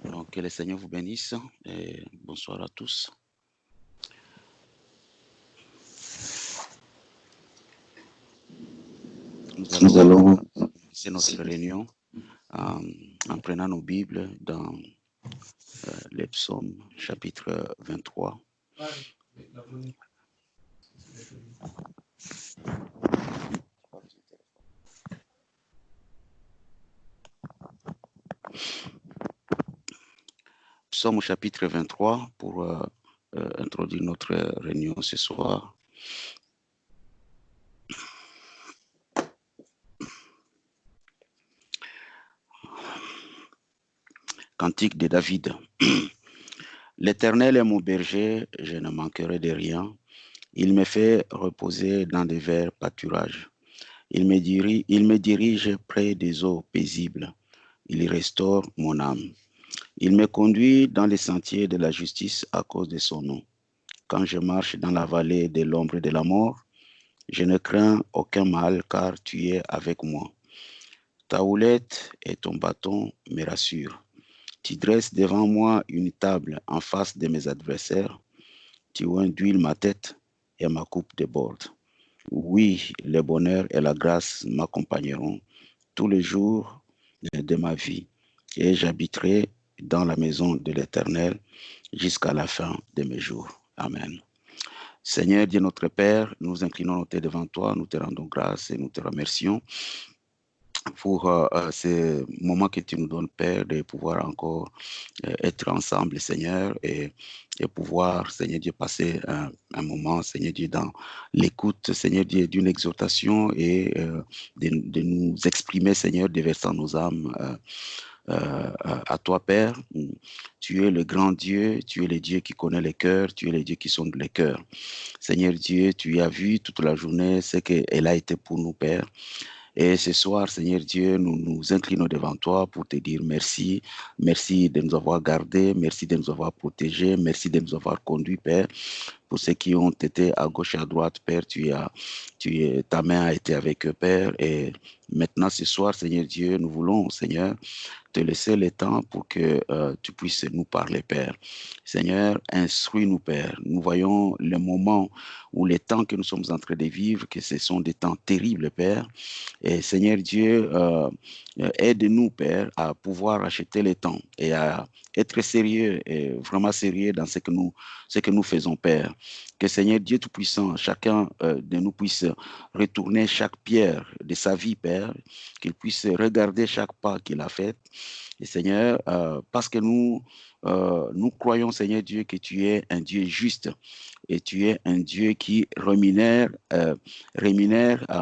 Donc, que le Seigneur vous bénisse et bonsoir à tous. Nous allons commencer notre réunion en prenant nos Bibles dans les psaumes, chapitre 23. Psaume chapitre 23 pour introduire notre réunion ce soir. Cantique de David. L'Éternel est mon berger, je ne manquerai de rien. Il me fait reposer dans de verts pâturages. Il me dirige près des eaux paisibles. Il restaure mon âme. Il me conduit dans les sentiers de la justice à cause de son nom. Quand je marche dans la vallée de l'ombre de la mort, je ne crains aucun mal car tu es avec moi. Ta houlette et ton bâton me rassurent. Tu dresses devant moi une table en face de mes adversaires. Tu induis ma tête et ma coupe déborde. Oui, le bonheur et la grâce m'accompagneront tous les jours de ma vie et j'habiterai dans la maison de l'Éternel jusqu'à la fin de mes jours. Amen. Seigneur Dieu notre Père, nous inclinons nos têtes devant toi, nous te rendons grâce et nous te remercions pour ce moment que tu nous donnes, Père, de pouvoir encore être ensemble, Seigneur, et pouvoir, Seigneur Dieu, passer un moment, Seigneur Dieu, dans l'écoute, Seigneur Dieu, d'une exhortation et de nous exprimer, Seigneur, déversant nos âmes à toi, Père. Tu es le grand Dieu, tu es le Dieu qui connaît les cœurs, tu es le Dieu qui sonde les cœurs. Seigneur Dieu, tu as vu toute la journée ce qu'elle a été pour nous, Père. Et ce soir, Seigneur Dieu, nous nous inclinons devant toi pour te dire merci. Merci de nous avoir gardés, merci de nous avoir protégés, merci de nous avoir conduits, Père. Pour ceux qui ont été à gauche et à droite, Père, ta main a été avec eux, Père. Et maintenant, ce soir, Seigneur Dieu, nous voulons, Seigneur, te laisser le temps pour que tu puisses nous parler, Père. Seigneur, instruis-nous, Père. Nous voyons le moment ou les temps que nous sommes en train de vivre, que ce sont des temps terribles, Père. Et Seigneur Dieu, aide-nous, Père, à pouvoir acheter le temps et à être sérieux, et vraiment sérieux dans ce que nous faisons, Père. Que Seigneur Dieu Tout-Puissant, chacun de nous puisse retourner chaque pierre de sa vie, Père, qu'il puisse regarder chaque pas qu'il a fait. Et Seigneur, parce que nous croyons, Seigneur Dieu, que tu es un Dieu juste et tu es un Dieu qui rémunère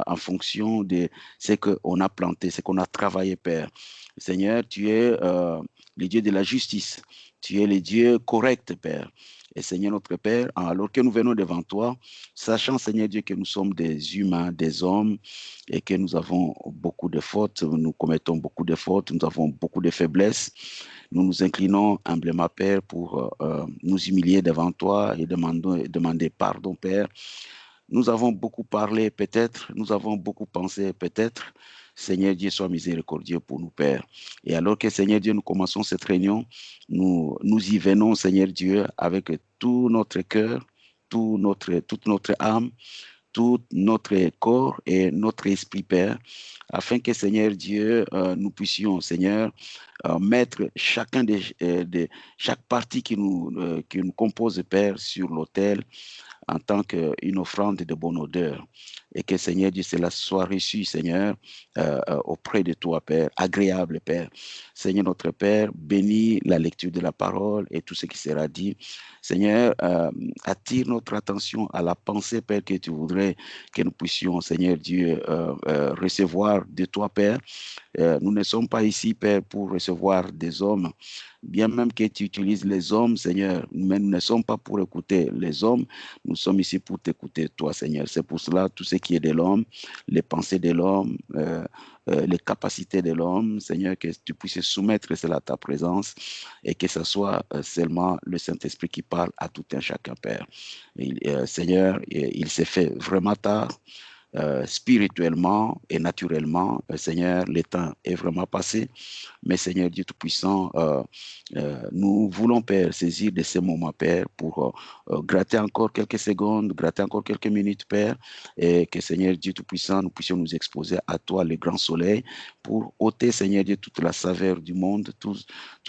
en fonction de ce qu'on a planté, ce qu'on a travaillé, Père. Seigneur, tu es le Dieu de la justice. Tu es le Dieu correct, Père. Et Seigneur notre Père, alors que nous venons devant toi, sachant, Seigneur Dieu, que nous sommes des humains, des hommes, et que nous avons beaucoup de fautes, nous commettons beaucoup de fautes, nous avons beaucoup de faiblesses, nous nous inclinons humblement, Père, pour nous humilier devant toi et demander pardon, Père. Nous avons beaucoup parlé, peut-être, nous avons beaucoup pensé, peut-être. Seigneur Dieu, sois miséricordieux pour nous, Père. Et alors que, Seigneur Dieu, nous commençons cette réunion, nous y venons, Seigneur Dieu, avec tout notre cœur, toute notre âme, tout notre corps et notre esprit, Père, afin que, Seigneur Dieu, nous puissions, Seigneur, mettre chaque partie qui nous compose, Père, sur l'autel en tant qu'une offrande de bonne odeur. Et que, Seigneur Dieu, cela soit reçu, Seigneur, auprès de toi, Père, agréable, Père. Seigneur notre Père, bénis la lecture de la parole et tout ce qui sera dit. Seigneur, attire notre attention à la pensée, Père, que tu voudrais que nous puissions, Seigneur Dieu, recevoir de toi, Père. Nous ne sommes pas ici, Père, pour recevoir des hommes, bien même que tu utilises les hommes, Seigneur, mais nous ne sommes pas pour écouter les hommes, nous sommes ici pour t'écouter, toi, Seigneur. C'est pour cela, tout ce qui est de l'homme, les pensées de l'homme, les capacités de l'homme, Seigneur, que tu puisses soumettre cela à ta présence et que ce soit seulement le Saint-Esprit qui parle à tout un chacun, Père. Seigneur, il s'est fait vraiment tard. Spirituellement et naturellement, Seigneur, le temps est vraiment passé. Mais Seigneur Dieu Tout-Puissant, nous voulons, Père, saisir de ces moments, Père, pour gratter encore quelques secondes, gratter encore quelques minutes, Père, et que Seigneur Dieu Tout-Puissant, nous puissions nous exposer à toi, le grand soleil, pour ôter, Seigneur Dieu, toute la saveur du monde, tout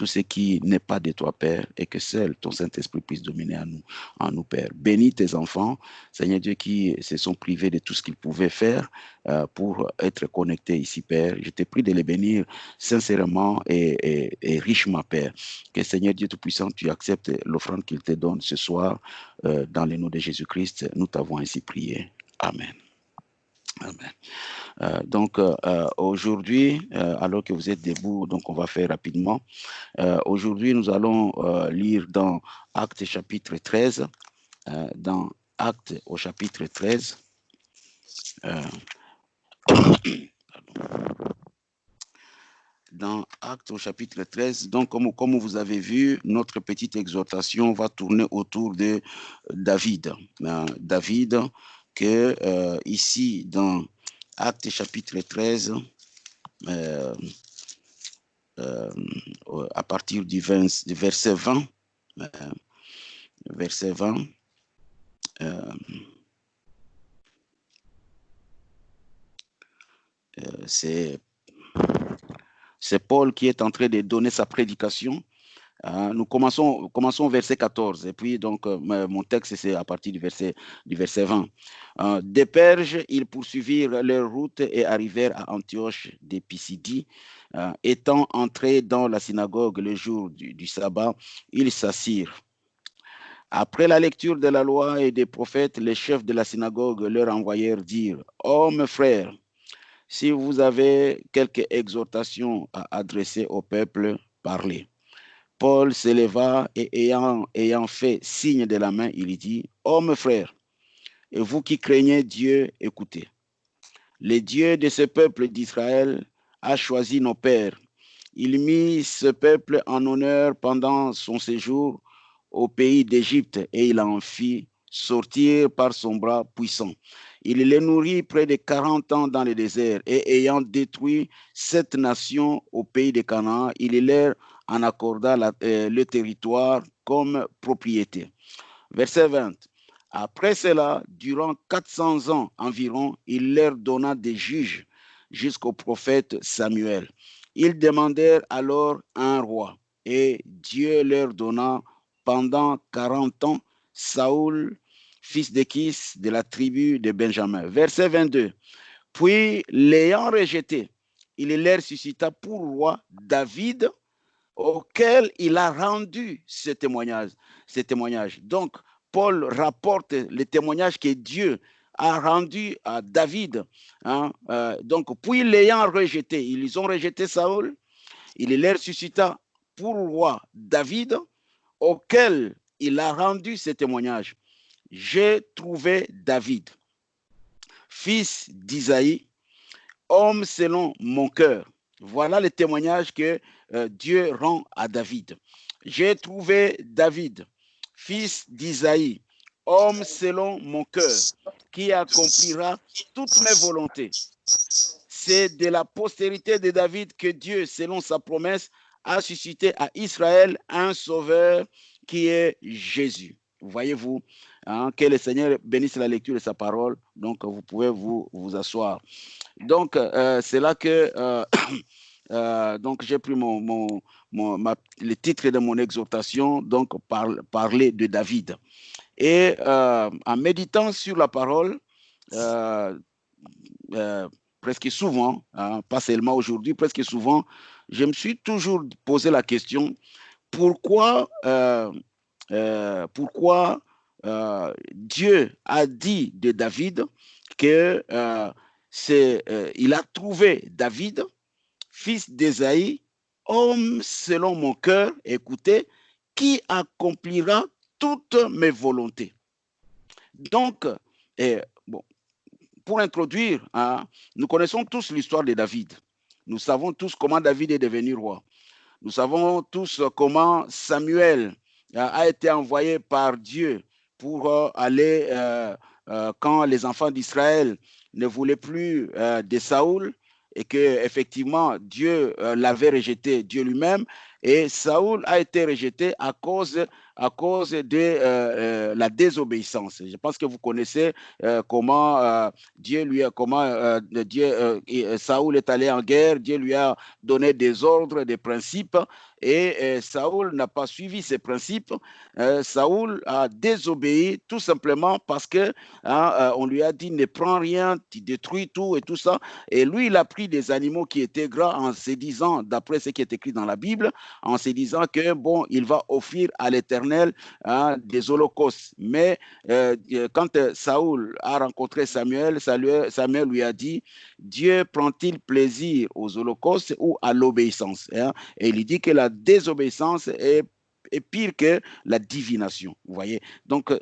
ce qui n'est pas de toi, Père, et que seul ton Saint-Esprit puisse dominer en nous, Père. Bénis tes enfants, Seigneur Dieu, qui se sont privés de tout ce qu'ils pouvaient faire pour être connectés ici, Père. Je te prie de les bénir sincèrement et richement, Père. Que Seigneur Dieu Tout-Puissant, tu acceptes l'offrande qu'il te donne ce soir dans le nom de Jésus-Christ. Nous t'avons ainsi prié. Amen. Amen. Aujourd'hui, alors que vous êtes debout, donc on va faire rapidement. Aujourd'hui, nous allons lire dans Actes chapitre 13. Dans Actes au chapitre 13. Dans Actes au chapitre 13, donc comme vous avez vu, notre petite exhortation va tourner autour de David. David, que ici, dans Actes chapitre 13, à partir du verset 20, verset 20, c'est Paul qui est en train de donner sa prédication. Nous commençons verset 14, et puis donc mon texte c'est à partir du verset 20. Des Perges, ils poursuivirent leur route et arrivèrent à Antioche des Pisidie. Étant entrés dans la synagogue le jour du sabbat, ils s'assirent. Après la lecture de la loi et des prophètes, les chefs de la synagogue leur envoyèrent dire: « Hommes frères, si vous avez quelque exhortation à adresser au peuple, parlez. » Paul s'éleva et ayant fait signe de la main, il dit: « Hommes frères, et vous qui craignez Dieu, écoutez. Le Dieu de ce peuple d'Israël a choisi nos pères. Il mit ce peuple en honneur pendant son séjour au pays d'Égypte et il en fit sortir par son bras puissant. Il les nourrit près de 40 ans dans le désert et ayant détruit 7 nations au pays de Canaan, il leur en accorda le territoire comme propriété. Verset 20. Après cela, durant 400 ans environ, il leur donna des juges jusqu'au prophète Samuel. Ils demandèrent alors un roi et Dieu leur donna pendant 40 ans Saoul, fils de Kis, de la tribu de Benjamin. Verset 22. Puis, l'ayant rejeté, il leur suscita pour roi David, auquel il a rendu ce témoignage. Donc, Paul rapporte le témoignage que Dieu a rendu à David. Donc, puis l'ayant rejeté, ils ont rejeté Saoul, il leur suscita pour roi David, auquel il a rendu ce témoignage. J'ai trouvé David, fils d'Isaïe, homme selon mon cœur. Voilà le témoignage que Dieu rend à David. J'ai trouvé David, fils d'Isaïe, homme selon mon cœur, qui accomplira toutes mes volontés. C'est de la postérité de David que Dieu, selon sa promesse, a suscité à Israël un sauveur qui est Jésus. Voyez-vous, que le Seigneur bénisse la lecture de sa parole. Donc, vous pouvez vous asseoir. Donc, c'est là que donc j'ai pris le titre de mon exhortation, donc parler de David. Et en méditant sur la parole, presque souvent, pas seulement aujourd'hui, presque souvent, je me suis toujours posé la question, pourquoi Dieu a dit de David que il a trouvé David, fils d'Ésaïe, homme selon mon cœur, écoutez, qui accomplira toutes mes volontés. Donc, bon, pour introduire, nous connaissons tous l'histoire de David. Nous savons tous comment David est devenu roi. Nous savons tous comment Samuel a été envoyé par Dieu pour aller, quand les enfants d'Israël ne voulaient plus de Saoul, et que effectivement Dieu l'avait rejeté, Dieu lui-même, et Saoul a été rejeté à cause de la désobéissance. Je pense que vous connaissez comment Saoul est allé en guerre, Dieu lui a donné des ordres, des principes, et Saoul n'a pas suivi ses principes. Saoul a désobéi tout simplement parce que on lui a dit ne prends rien, tu détruis tout et tout ça. Et lui, il a pris des animaux qui étaient gras en se disant, d'après ce qui est écrit dans la Bible, en se disant que bon, il va offrir à l'Éternel des holocaustes. Mais quand Saoul a rencontré Samuel, Samuel lui a dit, Dieu prend-il plaisir aux holocaustes ou à l'obéissance? Et il dit que la désobéissance est pire que la divination. Vous voyez? Donc,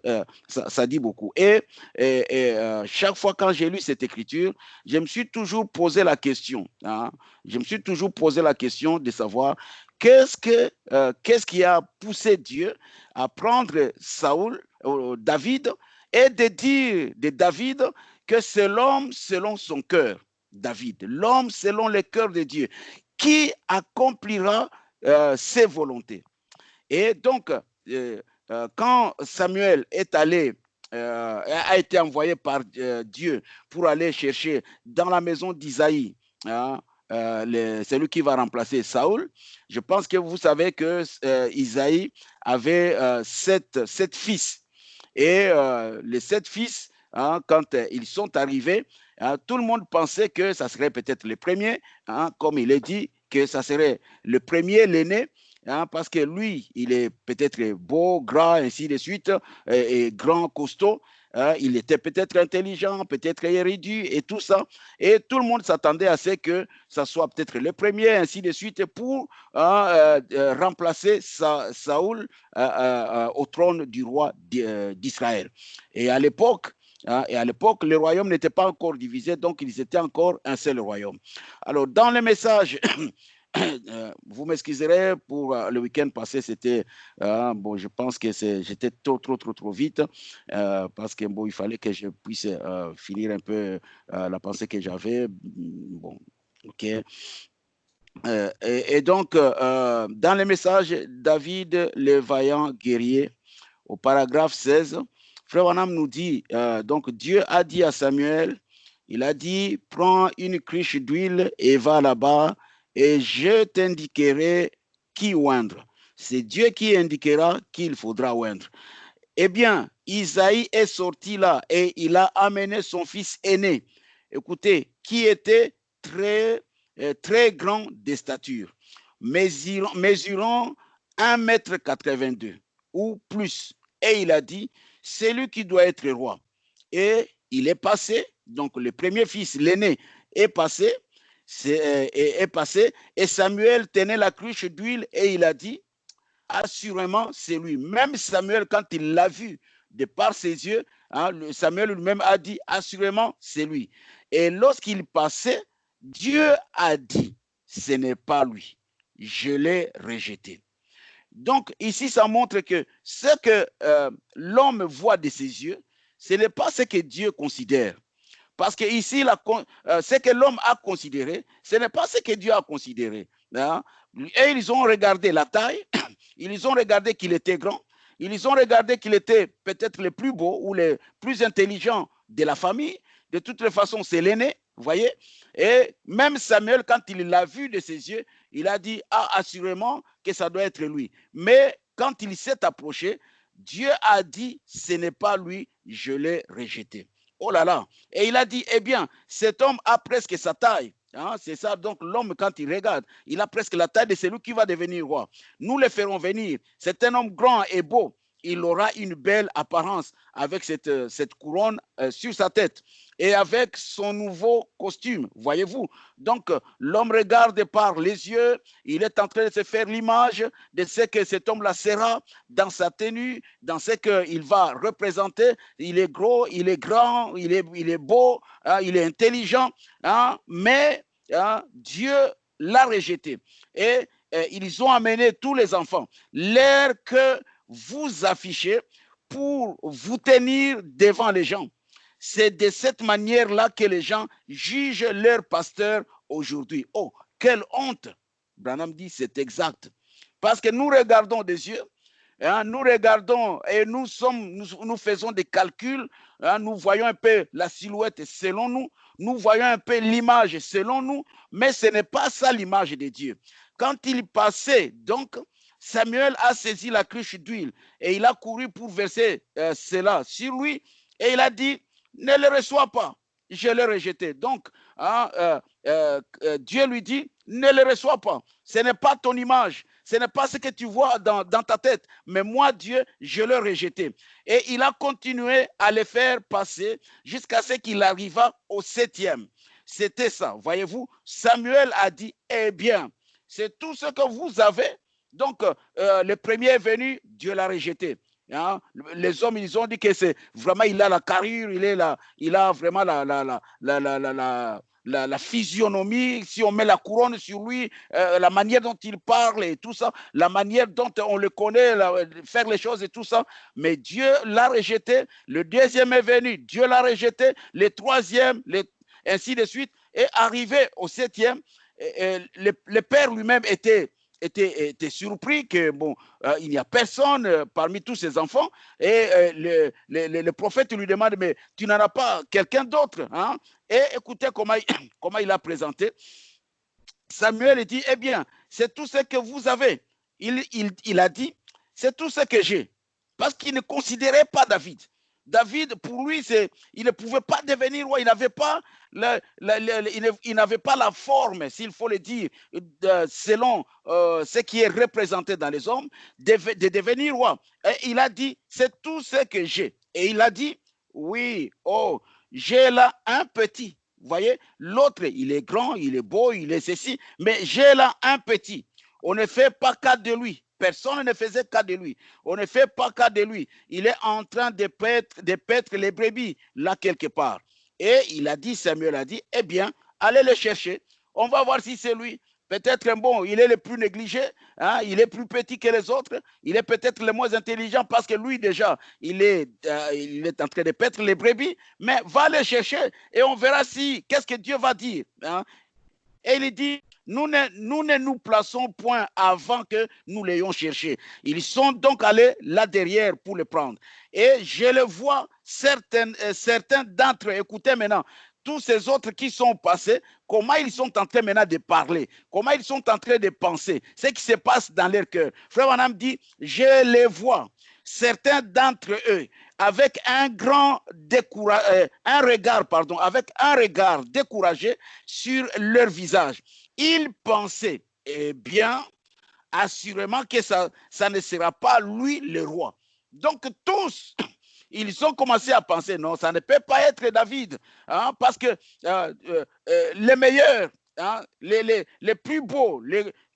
ça dit beaucoup. Chaque fois quand j'ai lu cette écriture, je me suis toujours posé la question. Je me suis toujours posé la question de savoir qu'est-ce qui a poussé Dieu à prendre Saoul, David, et de dire de David que c'est l'homme selon son cœur. David, l'homme selon le cœur de Dieu, qui accomplira ses volontés. Et donc, quand Samuel est allé, a été envoyé par Dieu pour aller chercher dans la maison d'Isaïe, celui qui va remplacer Saoul, je pense que vous savez que Isaïe avait sept fils. Et les 7 fils, quand ils sont arrivés, tout le monde pensait que ça serait peut-être le premier, comme il est dit, que ça serait le premier, l'aîné, parce que lui, il est peut-être beau, gras, ainsi de suite, et grand, costaud. Il était peut-être intelligent, peut-être érudit et tout ça. Et tout le monde s'attendait à ce que ça soit peut-être le premier, ainsi de suite, pour remplacer Saoul au trône du roi d'Israël. Et à l'époque, le royaume n'était pas encore divisé, donc ils étaient encore un seul royaume. Alors, dans le message, vous m'excuserez pour le week-end passé, c'était, bon, je pense que j'étais trop vite, parce que bon, il fallait que je puisse finir un peu la pensée que j'avais. Bon, ok. Et donc, dans le message, David, le vaillant guerrier, au paragraphe 16, Frère Branham nous dit, donc Dieu a dit à Samuel, il a dit, prends une cruche d'huile et va là-bas et je t'indiquerai qui oindre. C'est Dieu qui indiquera qui il faudra oindre. Eh bien, Isaïe est sorti là et il a amené son fils aîné, écoutez, qui était très grand de stature, mesurant 1,82 m ou plus. Et il a dit, c'est lui qui doit être roi. Et il est passé, donc le premier fils, l'aîné, est passé, est passé, et Samuel tenait la cruche d'huile et il a dit, assurément, c'est lui. Même Samuel, quand il l'a vu de par ses yeux, Samuel lui-même a dit, assurément, c'est lui. Et lorsqu'il passait, Dieu a dit, ce n'est pas lui. Je l'ai rejeté. Donc, ici, ça montre que ce que l'homme voit de ses yeux, ce n'est pas ce que Dieu considère. Parce que ici, ce que l'homme a considéré, ce n'est pas ce que Dieu a considéré. Et ils ont regardé la taille, ils ont regardé qu'il était grand, ils ont regardé qu'il était peut-être le plus beau ou le plus intelligent de la famille. De toutes les façons, c'est l'aîné, vous voyez. Et même Samuel, quand il l'a vu de ses yeux, il a dit, assurément que ça doit être lui. Mais quand il s'est approché, Dieu a dit, ce n'est pas lui, je l'ai rejeté. Oh là là. Et il a dit, eh bien, cet homme a presque sa taille. C'est ça, donc l'homme, quand il regarde, il a presque la taille de celui qui va devenir roi. Nous le ferons venir. C'est un homme grand et beau. Il aura une belle apparence avec cette couronne sur sa tête et avec son nouveau costume, voyez-vous. Donc, l'homme regarde par les yeux, il est en train de se faire l'image de ce que cet homme-là sera dans sa tenue, dans ce qu'il va représenter. Il est gros, il est grand, il est beau, il est intelligent, mais Dieu l'a rejeté. Et ils ont amené tous les enfants, l'air que vous affichez pour vous tenir devant les gens. C'est de cette manière-là que les gens jugent leur pasteur aujourd'hui. Oh, quelle honte! Branham dit, c'est exact. Parce que nous regardons des yeux, nous regardons et nous faisons des calculs, nous voyons un peu la silhouette selon nous, nous voyons un peu l'image selon nous, mais ce n'est pas ça l'image de Dieu. Quand il passait, donc, Samuel a saisi la cruche d'huile et il a couru pour verser cela sur lui et il a dit, ne le reçois pas, je l'ai rejeté. Donc, hein, Dieu lui dit, ne le reçois pas, ce n'est pas ton image, ce n'est pas ce que tu vois dans ta tête, mais moi, Dieu, je l'ai rejeté. Et il a continué à le faire passer jusqu'à ce qu'il arriva au 7e. C'était ça, voyez-vous, Samuel a dit, eh bien, c'est tout ce que vous avez. Donc, le premier est venu, Dieu l'a rejeté. Hein? Les hommes, ils ont dit que c'est vraiment, il a la carrure, il a vraiment la physionomie, si on met la couronne sur lui, la manière dont il parle et tout ça, la manière dont on le connaît, faire les choses et tout ça. Mais Dieu l'a rejeté. Le deuxième est venu, Dieu l'a rejeté. Le troisième, ainsi de suite. Et arrivé au 7e, le père lui-même était surpris que bon, il n'y a personne parmi tous ses enfants et le prophète lui demande mais tu n'en as pas quelqu'un d'autre, hein? Et écoutez comment il a présenté. Samuel dit eh bien c'est tout ce que vous avez. Il a dit c'est tout ce que j'ai, parce qu'il ne considérait pas David. David, pour lui, il ne pouvait pas devenir roi. Il n'avait pas, il n'avait pas la forme, s'il faut le dire, selon ce qui est représenté dans les hommes, de devenir roi. Et il a dit, c'est tout ce que j'ai. Et il a dit, oui, oh, j'ai là un petit. Vous voyez, l'autre, il est grand, il est beau, il est ceci, mais j'ai là un petit. On ne fait pas cas de lui. Personne ne faisait cas de lui. On ne fait pas cas de lui. Il est en train de paître les brebis, là quelque part. Et il a dit, Samuel a dit, eh bien, allez le chercher. On va voir si c'est lui. Peut-être, bon, il est le plus négligé, hein, il est plus petit que les autres, il est peut-être le moins intelligent parce que lui, déjà, il est en train de paître les brebis, mais va le chercher et on verra si, qu'est-ce que Dieu va dire. Hein. Et il dit, nous ne nous plaçons point avant que nous l'ayons cherché. Ils sont donc allés là derrière pour le prendre. Et je le vois, certains d'entre eux, écoutez maintenant, tous ces autres qui sont passés, comment ils sont en train maintenant de parler, comment ils sont en train de penser, ce qui se passe dans leur cœur. Frère Branham dit, je les vois, certains d'entre eux, avec un avec un regard découragé sur leur visage. Ils pensaient, eh bien, assurément que ça ne sera pas lui le roi. Donc tous, ils ont commencé à penser, non, ça ne peut pas être David, hein, parce que les meilleurs, hein, les plus beaux,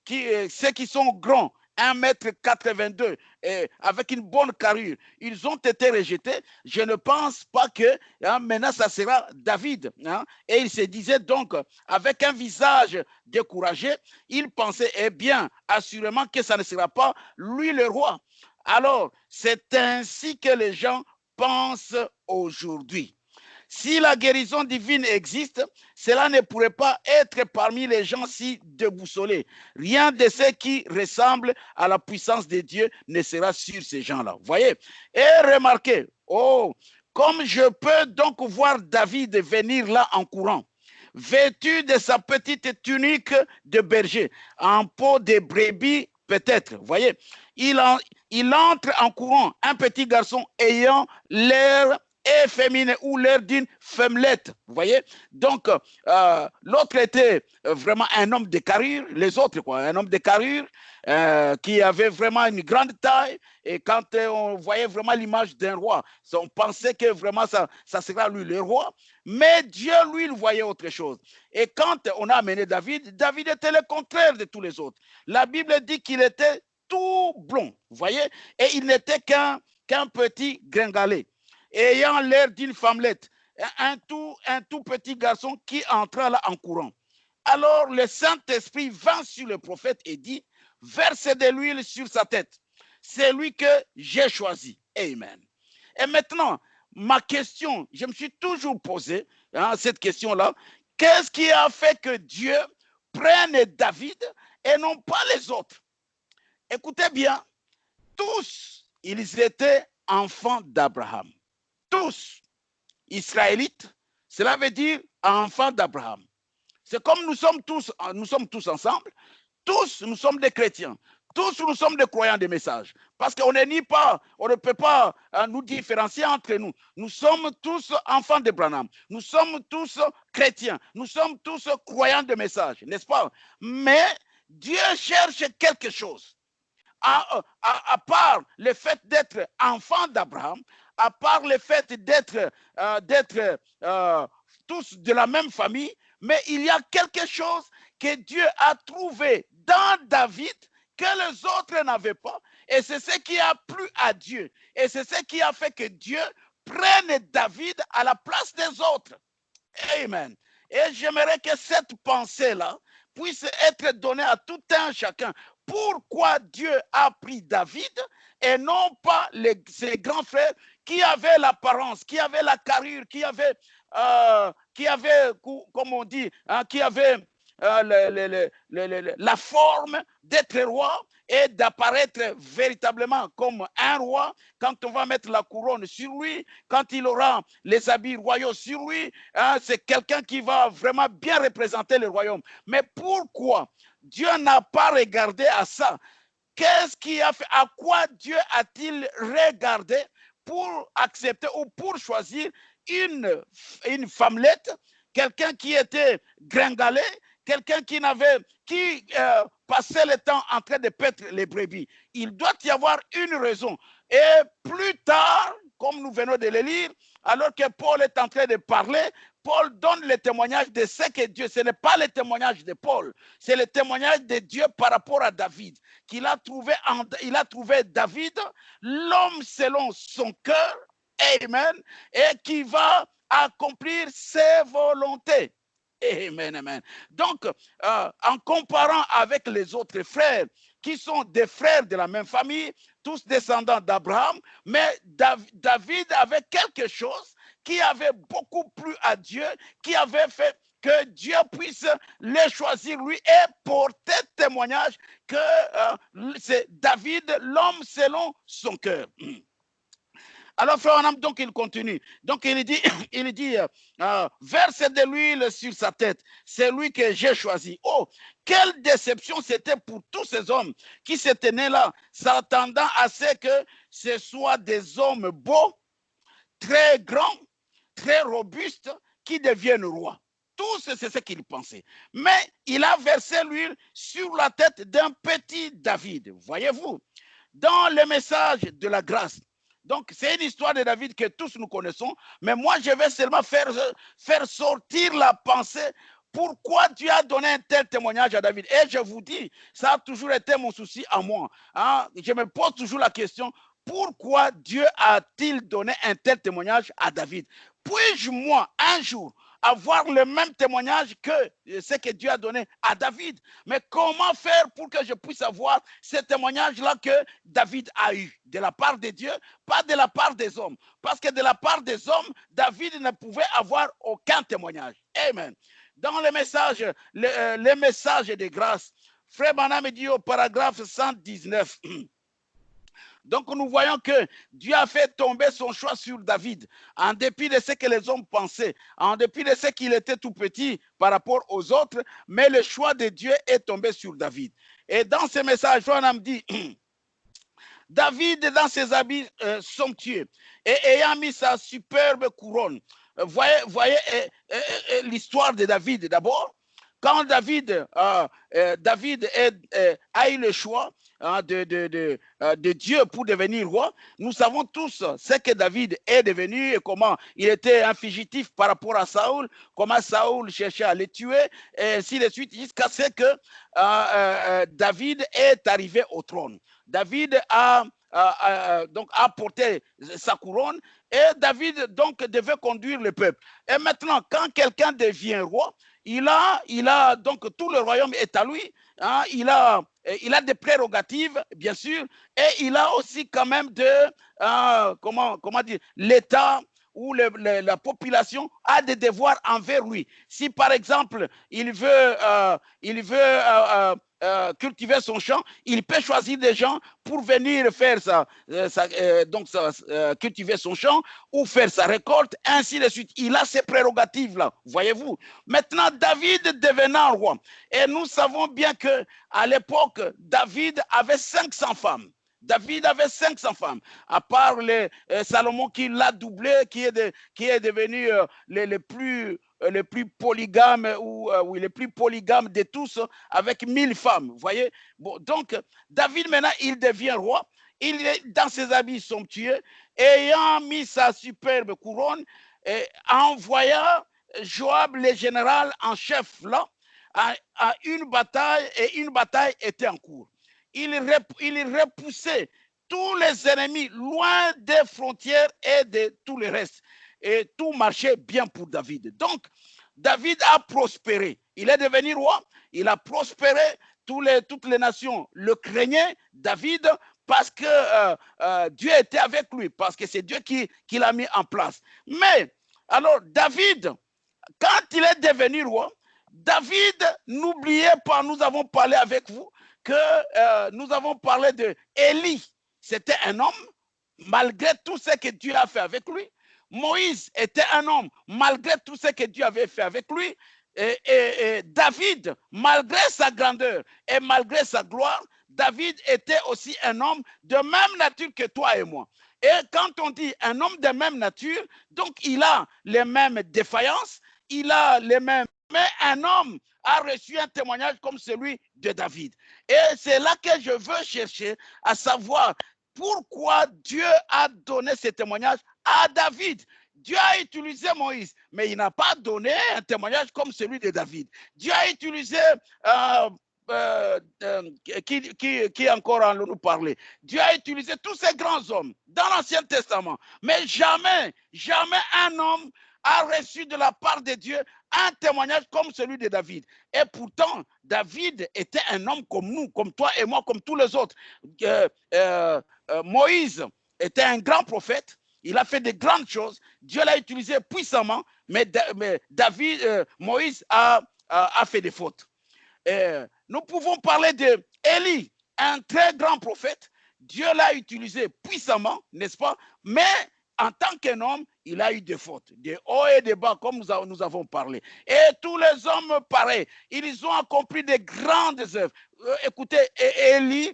ceux qui sont grands, 1,82 m avec une bonne carrure, ils ont été rejetés. Je ne pense pas que maintenant ça sera David. Hein, et il se disait donc, avec un visage découragé, il pensait, eh bien, assurément que ça ne sera pas lui le roi. Alors, c'est ainsi que les gens pensent aujourd'hui. Si la guérison divine existe, cela ne pourrait pas être parmi les gens si déboussolés. Rien de ce qui ressemble à la puissance de Dieu ne sera sur ces gens-là. Vous voyez? Et remarquez, oh, comme je peux donc voir David venir là en courant, vêtu de sa petite tunique de berger, en peau de brebis peut-être, vous voyez, il entre en courant, un petit garçon ayant l'air féminin ou l'air d'une femmelette, vous voyez. Donc, l'autre était vraiment un homme de carrure, les autres, quoi, un homme de carrure qui avait vraiment une grande taille. Et quand on voyait vraiment l'image d'un roi, on pensait que vraiment ça sera lui le roi. Mais Dieu, lui, il voyait autre chose. Et quand on a amené David, David était le contraire de tous les autres. La Bible dit qu'il était tout blond, vous voyez, et il n'était qu'un petit gringalet, ayant l'air d'une femmelette, un tout petit garçon qui entra là en courant. Alors le Saint-Esprit vint sur le prophète et dit, verse de l'huile sur sa tête. C'est lui que j'ai choisi. Amen. Et maintenant, ma question, je me suis toujours posé cette question-là. Qu'est-ce qui a fait que Dieu prenne David et non pas les autres? Écoutez bien, tous, ils étaient enfants d'Abraham. Tous, Israélites, cela veut dire enfants d'Abraham. C'est comme nous sommes tous ensemble. tous, nous sommes des chrétiens. Tous, nous sommes des croyants des messages. Parce qu'on n'est ni pas, on ne peut pas nous différencier entre nous. Nous sommes tous enfants de Branham. Nous sommes tous chrétiens. Nous sommes tous croyants de messages, n'est-ce pas? Mais Dieu cherche quelque chose. À part le fait d'être enfant d'Abraham, à part le fait d'être tous de la même famille, mais il y a quelque chose que Dieu a trouvé dans David que les autres n'avaient pas. Et c'est ce qui a plu à Dieu. Et c'est ce qui a fait que Dieu prenne David à la place des autres. Amen. Et j'aimerais que cette pensée-là puisse être donnée à tout un chacun. Pourquoi Dieu a pris David et non pas ses grands frères qui avaient l'apparence, qui avaient la carrure, qui avaient, comme on dit, hein, qui avaient la forme d'être roi et d'apparaître véritablement comme un roi quand on va mettre la couronne sur lui, quand il aura les habits royaux sur lui, hein, c'est quelqu'un qui va vraiment bien représenter le royaume. Mais pourquoi Dieu n'a pas regardé à ça? Qu'est-ce qui a fait? À quoi Dieu a-t-il regardé pour accepter ou pour choisir une femmelette, quelqu'un qui était gringalé, quelqu'un qui passait le temps en train de paître les brebis? Il doit y avoir une raison. Et plus tard, comme nous venons de le lire, alors que Paul est en train de parler, Paul donne le témoignage de ce que Dieu, ce n'est pas le témoignage de Paul, c'est le témoignage de Dieu par rapport à David, il a trouvé David, l'homme selon son cœur, amen, et qui va accomplir ses volontés. Amen, amen. Donc, en comparant avec les autres frères, qui sont des frères de la même famille, tous descendants d'Abraham, mais David avait quelque chose qui avait beaucoup plu à Dieu, qui avait fait que Dieu puisse les choisir lui et porter témoignage que c'est David, l'homme selon son cœur. Alors, frère Anam, donc il continue. Donc il dit verse de l'huile sur sa tête, c'est lui que j'ai choisi. Oh, quelle déception c'était pour tous ces hommes qui se tenaient là, s'attendant à ce que ce soient des hommes beaux, très grands, très robustes, qui deviennent rois. Tous, c'est ce qu'ils pensaient. Mais il a versé l'huile sur la tête d'un petit David. Voyez-vous, dans le message de la grâce, donc, c'est une histoire de David que tous nous connaissons, mais moi, je vais seulement faire sortir la pensée. Pourquoi Dieu a donné un tel témoignage à David? Et je vous dis, ça a toujours été mon souci à moi. Hein? Je me pose toujours la question, pourquoi Dieu a-t-il donné un tel témoignage à David? Puis-je, moi, un jour, avoir le même témoignage que ce que Dieu a donné à David? Mais comment faire pour que je puisse avoir ce témoignage-là que David a eu de la part de Dieu, pas de la part des hommes? Parce que de la part des hommes, David ne pouvait avoir aucun témoignage. Amen. Dans le message, les messages de grâce, Frère Branham dit au paragraphe 119, donc nous voyons que Dieu a fait tomber son choix sur David, en dépit de ce que les hommes pensaient, en dépit de ce qu'il était tout petit par rapport aux autres, mais le choix de Dieu est tombé sur David. Et dans ce message, on dit, David dans ses habits somptueux et ayant mis sa superbe couronne. Voyez l'histoire de David d'abord. Quand David a eu le choix de Dieu pour devenir roi, nous savons tous ce que David est devenu et comment il était un fugitif par rapport à Saoul, comment Saoul cherchait à le tuer, et ainsi de suite, jusqu'à ce que David est arrivé au trône. David donc a porté sa couronne et David donc devait conduire le peuple. Et maintenant, quand quelqu'un devient roi, il a donc tout le royaume est à lui. Hein, il a des prérogatives, bien sûr, et il a aussi quand même comment dire, l'État où la population a des devoirs envers lui. Si par exemple, il veut cultiver son champ, il peut choisir des gens pour venir faire cultiver son champ ou faire sa récolte, ainsi de suite. Il a ces prérogatives-là, voyez-vous. Maintenant, David devenant roi, et nous savons bien que à l'époque, David avait 500 femmes. David avait 500 femmes, à part Salomon qui l'a doublé, qui est devenu les plus polygames oui, les plus polygames de tous, avec 1000 femmes. Vous voyez, bon, donc David maintenant il devient roi. Il est dans ses habits somptueux, ayant mis sa superbe couronne, et envoya Joab, le général en chef là, à une bataille, et une bataille était en cours. Il repoussait tous les ennemis loin des frontières et de tout le reste. Et tout marchait bien pour David. Donc, David a prospéré. Il est devenu roi. Il a prospéré. Toutes les nations le craignaient, David, parce que Dieu était avec lui, parce que c'est Dieu qui l'a mis en place. Mais, alors, David, quand il est devenu roi, David, n'oubliez pas, nous avons parlé avec vous, que nous avons parlé de Élie. C'était un homme, malgré tout ce que Dieu a fait avec lui. Moïse était un homme, malgré tout ce que Dieu avait fait avec lui. Et David, malgré sa grandeur et malgré sa gloire, David était aussi un homme de même nature que toi et moi. Et quand on dit un homme de même nature, donc il a les mêmes défaillances, il a les mêmes... Mais un homme a reçu un témoignage comme celui de David. Et c'est là que je veux chercher à savoir pourquoi Dieu a donné ce témoignage à David. Dieu a utilisé Moïse, mais il n'a pas donné un témoignage comme celui de David. Dieu a utilisé qui encore allons-nous parler? Dieu a utilisé tous ces grands hommes dans l'Ancien Testament, mais jamais un homme a reçu de la part de Dieu un témoignage comme celui de David. Et pourtant, David était un homme comme nous, comme toi et moi, comme tous les autres. Moïse était un grand prophète. Il a fait de grandes choses. Dieu l'a utilisé puissamment, mais Moïse a fait des fautes. Nous pouvons parler d'Élie, un très grand prophète. Dieu l'a utilisé puissamment, n'est-ce pas? Mais en tant qu'un homme, il a eu des fautes, des hauts et des bas, comme nous avons parlé. Et tous les hommes, pareil, ils ont accompli de grandes œuvres. Écoutez, Élie,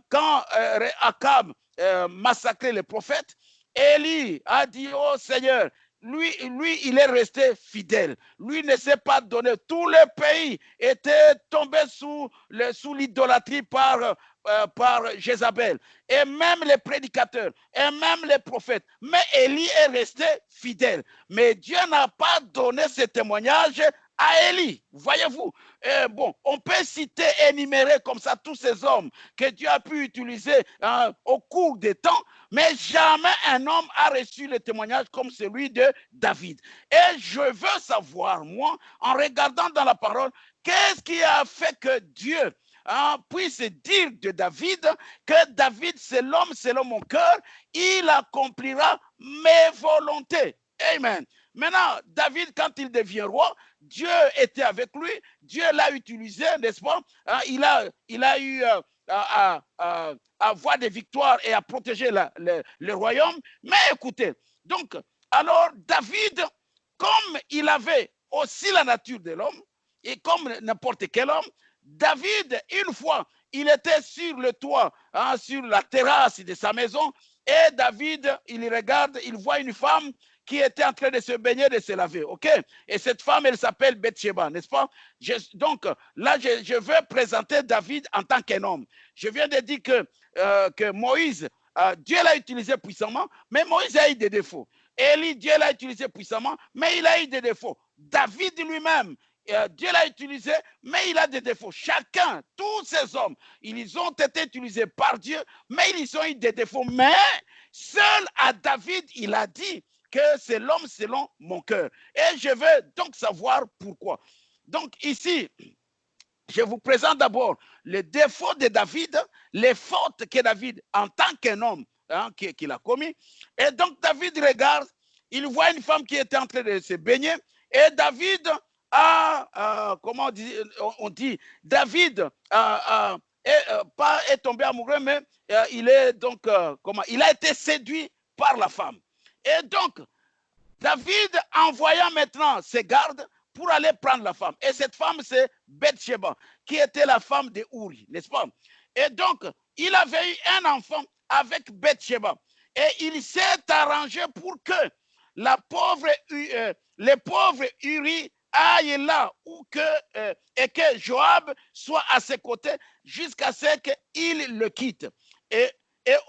quand Akab massacrait les prophètes, Élie a dit, oh Seigneur, lui, il est resté fidèle. Lui ne s'est pas donné. Tout le pays était tombé sous l'idolâtrie par Jézabel. Et même les prédicateurs, et même les prophètes. Mais Élie est resté fidèle. Mais Dieu n'a pas donné ce témoignage à Élie. Voyez-vous, bon, on peut citer, énumérer comme ça tous ces hommes que Dieu a pu utiliser au cours des temps, mais jamais un homme a reçu le témoignage comme celui de David. Et je veux savoir, moi, en regardant dans la parole, qu'est-ce qui a fait que Dieu puisse dire de David que David, c'est l'homme selon mon cœur, il accomplira mes volontés. Amen. Maintenant, David, quand il devient roi, Dieu était avec lui, Dieu l'a utilisé, n'est-ce pas? Il a eu à avoir des victoires et à protéger le royaume. Mais écoutez, donc, alors David, comme il avait aussi la nature de l'homme, et comme n'importe quel homme, David, une fois, il était sur le toit, sur la terrasse de sa maison, et David, il regarde, il voit une femme qui était en train de se baigner, de se laver, ok? Et cette femme, elle s'appelle Bathsheba, n'est-ce pas? Donc, là, je veux présenter David en tant qu'un homme. Je viens de dire que Moïse, Dieu l'a utilisé puissamment, mais Moïse a eu des défauts. Élie, Dieu l'a utilisé puissamment, mais il a eu des défauts. David lui-même, Dieu l'a utilisé, mais il a des défauts. Chacun, tous ces hommes, ils ont été utilisés par Dieu, mais ils ont eu des défauts. Mais seul à David, il a dit que c'est l'homme selon mon cœur. Et je veux donc savoir pourquoi. Donc ici, je vous présente d'abord les défauts de David, les fautes que David, en tant qu'un homme, qu'il a commis. Et donc David regarde, il voit une femme qui était en train de se baigner et David comment on dit, David est tombé amoureux, mais il est donc, il a été séduit par la femme. Et donc, David envoya maintenant ses gardes pour aller prendre la femme. Et cette femme, c'est Bathsheba, qui était la femme de Uri, n'est-ce pas? Et donc, il avait eu un enfant avec Bathsheba. Et il s'est arrangé pour que les pauvres Uri aillent là où et que Joab soit à ses côtés jusqu'à ce qu'il le quitte. Et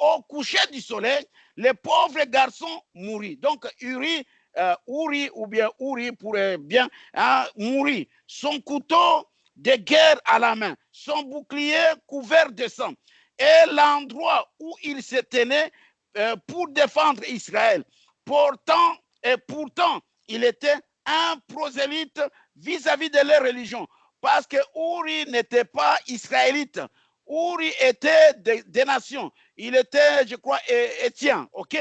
au coucher du soleil, les pauvres garçons mourent. Donc, Uri ou bien Uri pourrait bien mourir. Son couteau de guerre à la main, son bouclier couvert de sang. Et l'endroit où il se tenait pour défendre Israël. Pourtant, il était un prosélyte vis-à-vis de leur religion. Parce que Uri n'était pas israélite. Uri était des nations. Il était, je crois, Étien. OK?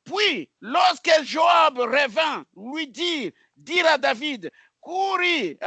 Puis, lorsque Joab revint lui dire à David qu'Uri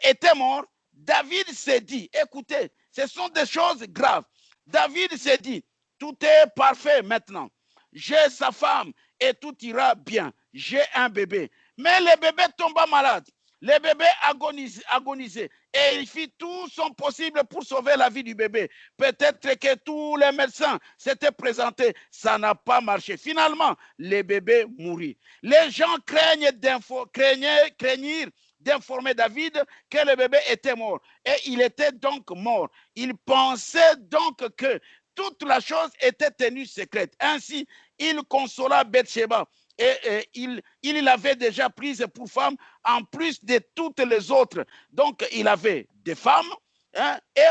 était mort, David s'est dit, écoutez, ce sont des choses graves. David s'est dit, tout est parfait maintenant. J'ai sa femme et tout ira bien. J'ai un bébé. Mais le bébé tomba malade. Le bébé agonisait et il fit tout son possible pour sauver la vie du bébé. Peut-être que tous les médecins s'étaient présentés, ça n'a pas marché. Finalement, le bébé mourit. Les gens craignirent d'informer David que le bébé était mort. Et il était donc mort. Il pensait donc que toute la chose était tenue secrète. Ainsi, il consola Bathsheba. Et il l'avait déjà prise pour femme en plus de toutes les autres. Donc, il avait des femmes, hein, et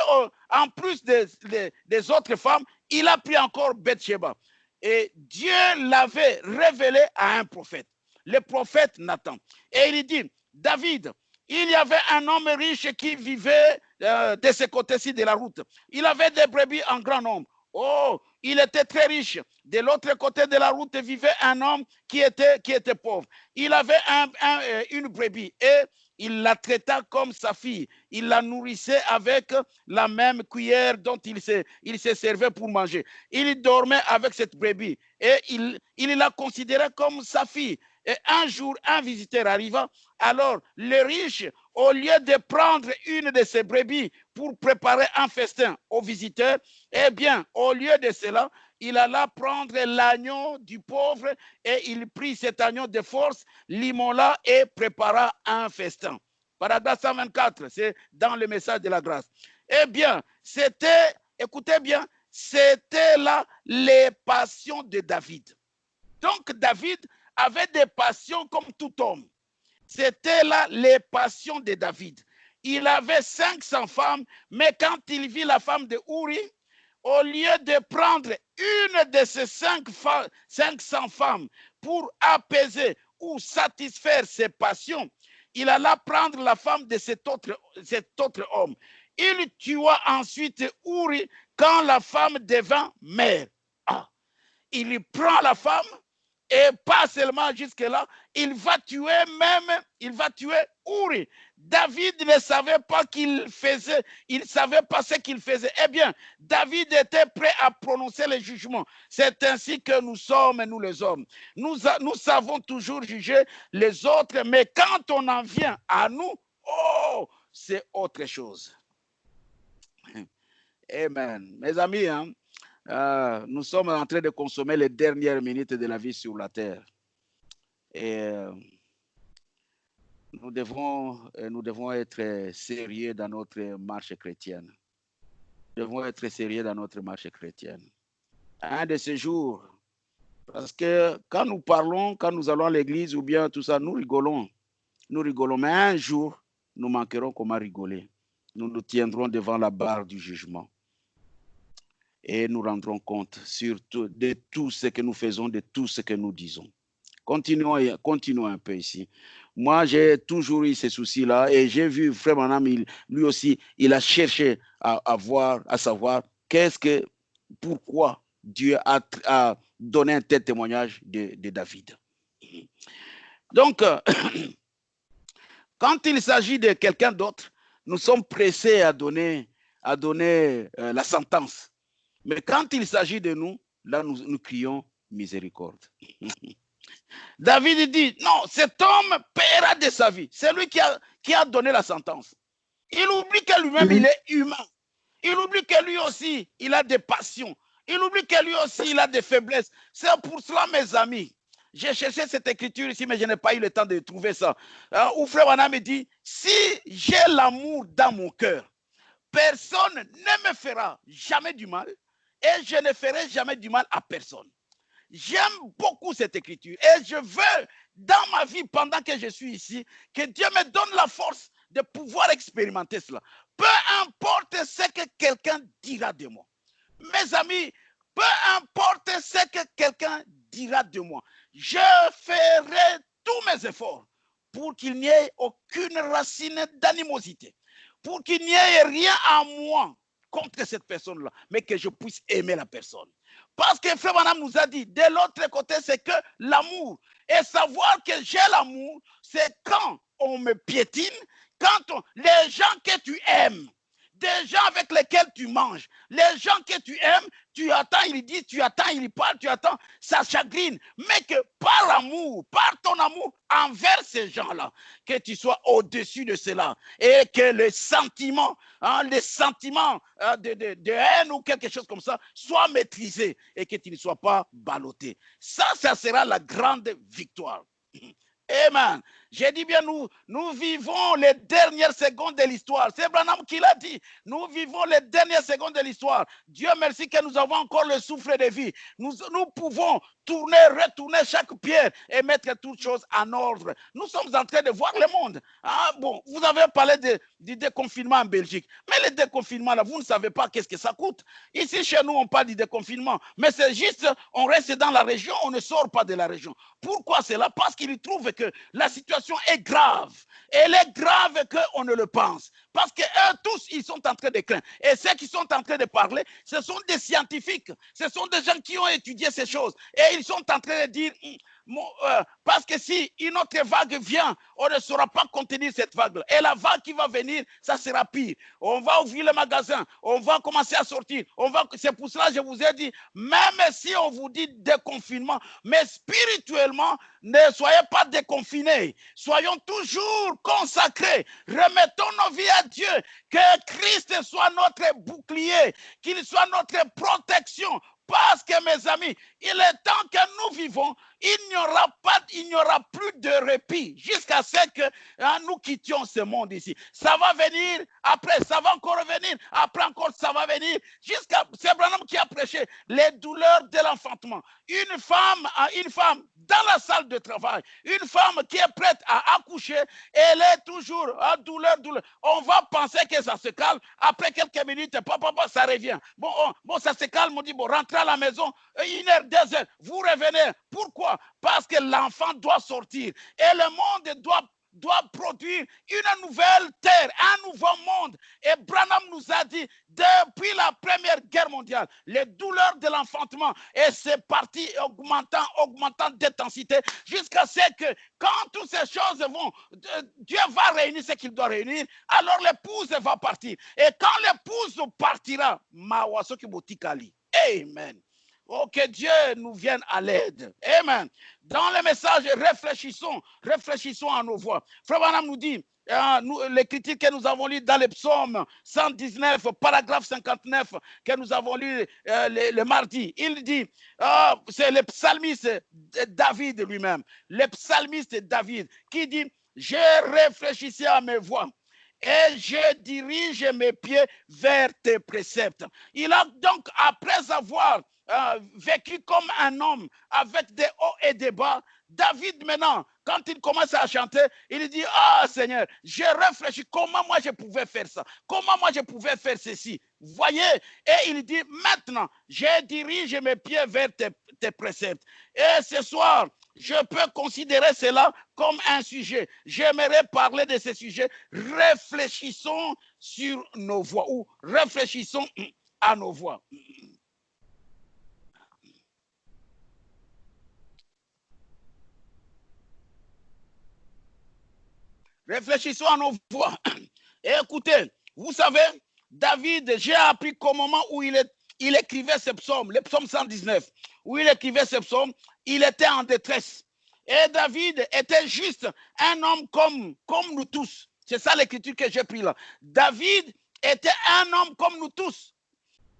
en plus des autres femmes, il a pris encore Bathsheba. Et Dieu l'avait révélé à un prophète, le prophète Nathan. Et il dit, David, il y avait un homme riche qui vivait de ce côté-ci de la route. Il avait des brebis en grand nombre. Oh, il était très riche. De l'autre côté de la route vivait un homme qui était pauvre. Il avait une brebis et il la traita comme sa fille. Il la nourrissait avec la même cuillère dont il se servait pour manger. Il dormait avec cette brebis et il la considérait comme sa fille. Et un jour, un visiteur arriva. Alors, le riche, au lieu de prendre une de ses brebis pour préparer un festin aux visiteurs, eh bien, au lieu de cela, il alla prendre l'agneau du pauvre et il prit cet agneau de force, l'immola et prépara un festin. Paragraphe 124, c'est dans le message de la grâce. Eh bien, écoutez bien, c'était là les passions de David. Donc, David avait des passions comme tout homme. C'était là les passions de David. Il avait 500 femmes, mais quand il vit la femme de Uri, au lieu de prendre une de ces 500 femmes pour apaiser ou satisfaire ses passions, il alla prendre la femme de cet autre homme. Il tua ensuite Uri quand la femme devint mère. Ah, il prend la femme et pas seulement jusque-là, il va tuer Uri. David ne savait pas qu'il faisait, il ne savait pas ce qu'il faisait. Eh bien, David était prêt à prononcer le jugement. C'est ainsi que nous sommes, nous les hommes. Nous savons toujours juger les autres, mais quand on en vient à nous, oh, c'est autre chose. Amen. Mes amis, hein, nous sommes en train de consommer les dernières minutes de la vie sur la terre. Et nous devons être sérieux dans notre marche chrétienne. Nous devons être sérieux dans notre marche chrétienne. Un de ces jours, parce que quand nous parlons, quand nous allons à l'église ou bien tout ça, nous rigolons. Mais un jour, nous manquerons comment rigoler. Nous nous tiendrons devant la barre du jugement. Et nous rendrons compte surtout de tout ce que nous faisons, de tout ce que nous disons. Continuons un peu ici. Moi, j'ai toujours eu ces soucis-là et j'ai vu Frère Branham, lui aussi, il a cherché à savoir pourquoi Dieu a donné un tel témoignage de David. Donc, quand il s'agit de quelqu'un d'autre, nous sommes pressés à donner la sentence. Mais quand il s'agit de nous, là, nous crions miséricorde. David dit, non, cet homme paiera de sa vie. C'est lui qui a donné la sentence. Il oublie que lui-même, il est humain. Il oublie que lui aussi, il a des passions. Il oublie que lui aussi, il a des faiblesses. C'est pour cela, mes amis, j'ai cherché cette écriture ici, mais je n'ai pas eu le temps de trouver ça. Où Frère Wana me dit, si j'ai l'amour dans mon cœur, personne ne me fera jamais du mal et je ne ferai jamais du mal à personne. J'aime beaucoup cette écriture et je veux, dans ma vie, pendant que je suis ici, que Dieu me donne la force de pouvoir expérimenter cela. Peu importe ce que quelqu'un dira de moi. Mes amis, peu importe ce que quelqu'un dira de moi, je ferai tous mes efforts pour qu'il n'y ait aucune racine d'animosité, pour qu'il n'y ait rien à moi contre cette personne-là, mais que je puisse aimer la personne. Parce que Frère Branham nous a dit, de l'autre côté, c'est que l'amour. Et savoir que j'ai l'amour, c'est quand on me piétine, quand les gens que tu aimes, des gens avec lesquels tu manges, les gens que tu aimes, tu attends, ils disent, tu attends, ils parlent, tu attends, ça chagrine. Mais que par amour, par ton amour envers ces gens-là, que tu sois au-dessus de cela et que les sentiments de haine ou quelque chose comme ça soient maîtrisés et que tu ne sois pas ballotté. Ça sera la grande victoire. Amen. J'ai dit bien, nous vivons les dernières secondes de l'histoire. C'est Branham qui l'a dit. Nous vivons les dernières secondes de l'histoire. Dieu merci que nous avons encore le souffle de vie. Nous pouvons tourner, retourner chaque pierre et mettre toutes choses en ordre. Nous sommes en train de voir le monde. Ah bon, vous avez parlé du déconfinement en Belgique. Mais le déconfinement, là, vous ne savez pas qu'est-ce que ça coûte. Ici, chez nous, on parle du déconfinement. Mais c'est juste, on reste dans la région, on ne sort pas de la région. Pourquoi cela? Parce qu'ils trouvent que la situation est grave. Elle est grave qu'on ne le pense. Parce qu'eux tous, ils sont en train de craindre. Et ceux qui sont en train de parler, ce sont des scientifiques. Ce sont des gens qui ont étudié ces choses. Et ils sont en train de dire, parce que si une autre vague vient, on ne saura pas contenir cette vague-là. Et la vague qui va venir, ça sera pire. On va ouvrir le magasin, on va commencer à sortir. C'est pour cela que je vous ai dit, même si on vous dit déconfinement, mais spirituellement, ne soyez pas déconfinés. Soyons toujours consacrés. Remettons nos vies à Dieu. Que Christ soit notre bouclier, qu'il soit notre protection. Parce que, mes amis, il est temps que nous vivons, il n'y aura plus de répit jusqu'à ce que nous quittions ce monde ici. Ça va venir, après ça va encore revenir, après encore ça va venir, jusqu'à, c'est Branham qui a prêché les douleurs de l'enfantement. Une femme dans la salle de travail, une femme qui est prête à accoucher, elle est toujours à douleur. On va penser que ça se calme, après quelques minutes, ça revient. Bon, ça se calme, on dit, bon, rentrez à la maison, 1 heure, 2 heures, vous revenez. Pourquoi? Parce que l'enfant doit sortir et le monde doit produire une nouvelle terre, un nouveau monde. Et Branham nous a dit, depuis la Première Guerre mondiale, les douleurs de l'enfantement, et c'est parti augmentant d'intensité, jusqu'à ce que quand toutes ces choses vont, Dieu va réunir ce qu'il doit réunir, alors l'épouse va partir. Et quand l'épouse partira, Amen. Oh, que Dieu nous vienne à l'aide. Amen. Dans le message, réfléchissons à nos voix. Frère Branham nous dit, les critiques que nous avons lues dans les psaumes 119, paragraphe 59, que nous avons lu le mardi, il dit, c'est le psalmiste David lui-même, le psalmiste David, qui dit, je réfléchissais à mes voix et je dirige mes pieds vers tes préceptes. Il a donc, après avoir vécu comme un homme avec des hauts et des bas, David maintenant, quand il commence à chanter, il dit, ah Seigneur, je réfléchis comment moi je pouvais faire ça, comment moi je pouvais faire ceci. Vous voyez, et il dit, maintenant, je dirige mes pieds vers tes préceptes. Et ce soir, je peux considérer cela comme un sujet. J'aimerais parler de ce sujet. Réfléchissons sur nos voix ou réfléchissons à nos voix. Réfléchissons à nos voix. Et écoutez, vous savez, David, j'ai appris qu'au moment où il écrivait ce psaume, le psaume 119, où il écrivait ce psaume, il était en détresse. Et David était juste un homme comme nous tous. C'est ça l'écriture que j'ai pris là. David était un homme comme nous tous,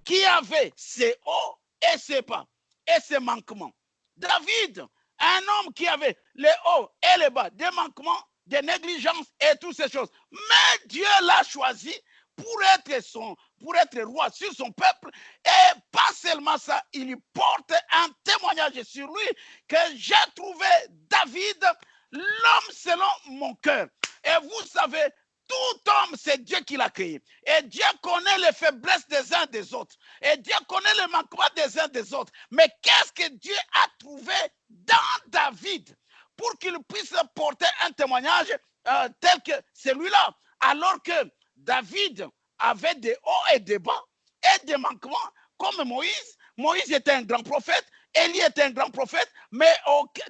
qui avait ses hauts et ses bas, et ses manquements. David, un homme qui avait les hauts et les bas, des manquements, des négligences et toutes ces choses. Mais Dieu l'a choisi pour être roi sur son peuple. Et pas seulement ça, il lui porte un témoignage sur lui que j'ai trouvé David, l'homme selon mon cœur. Et vous savez, tout homme, c'est Dieu qui l'a créé. Et Dieu connaît les faiblesses des uns des autres. Et Dieu connaît les manquements des uns des autres. Mais qu'est-ce que Dieu a trouvé dans David pour qu'il puisse porter un témoignage tel que celui-là, alors que David avait des hauts et des bas et des manquements, comme Moïse. Moïse était un grand prophète, Élie était un grand prophète, mais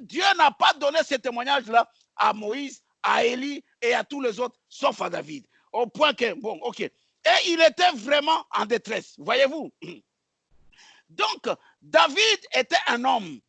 Dieu n'a pas donné ce témoignage-là à Moïse, à Élie et à tous les autres, sauf à David. Au point que, bon, ok. Et il était vraiment en détresse, voyez-vous. Donc, David était un homme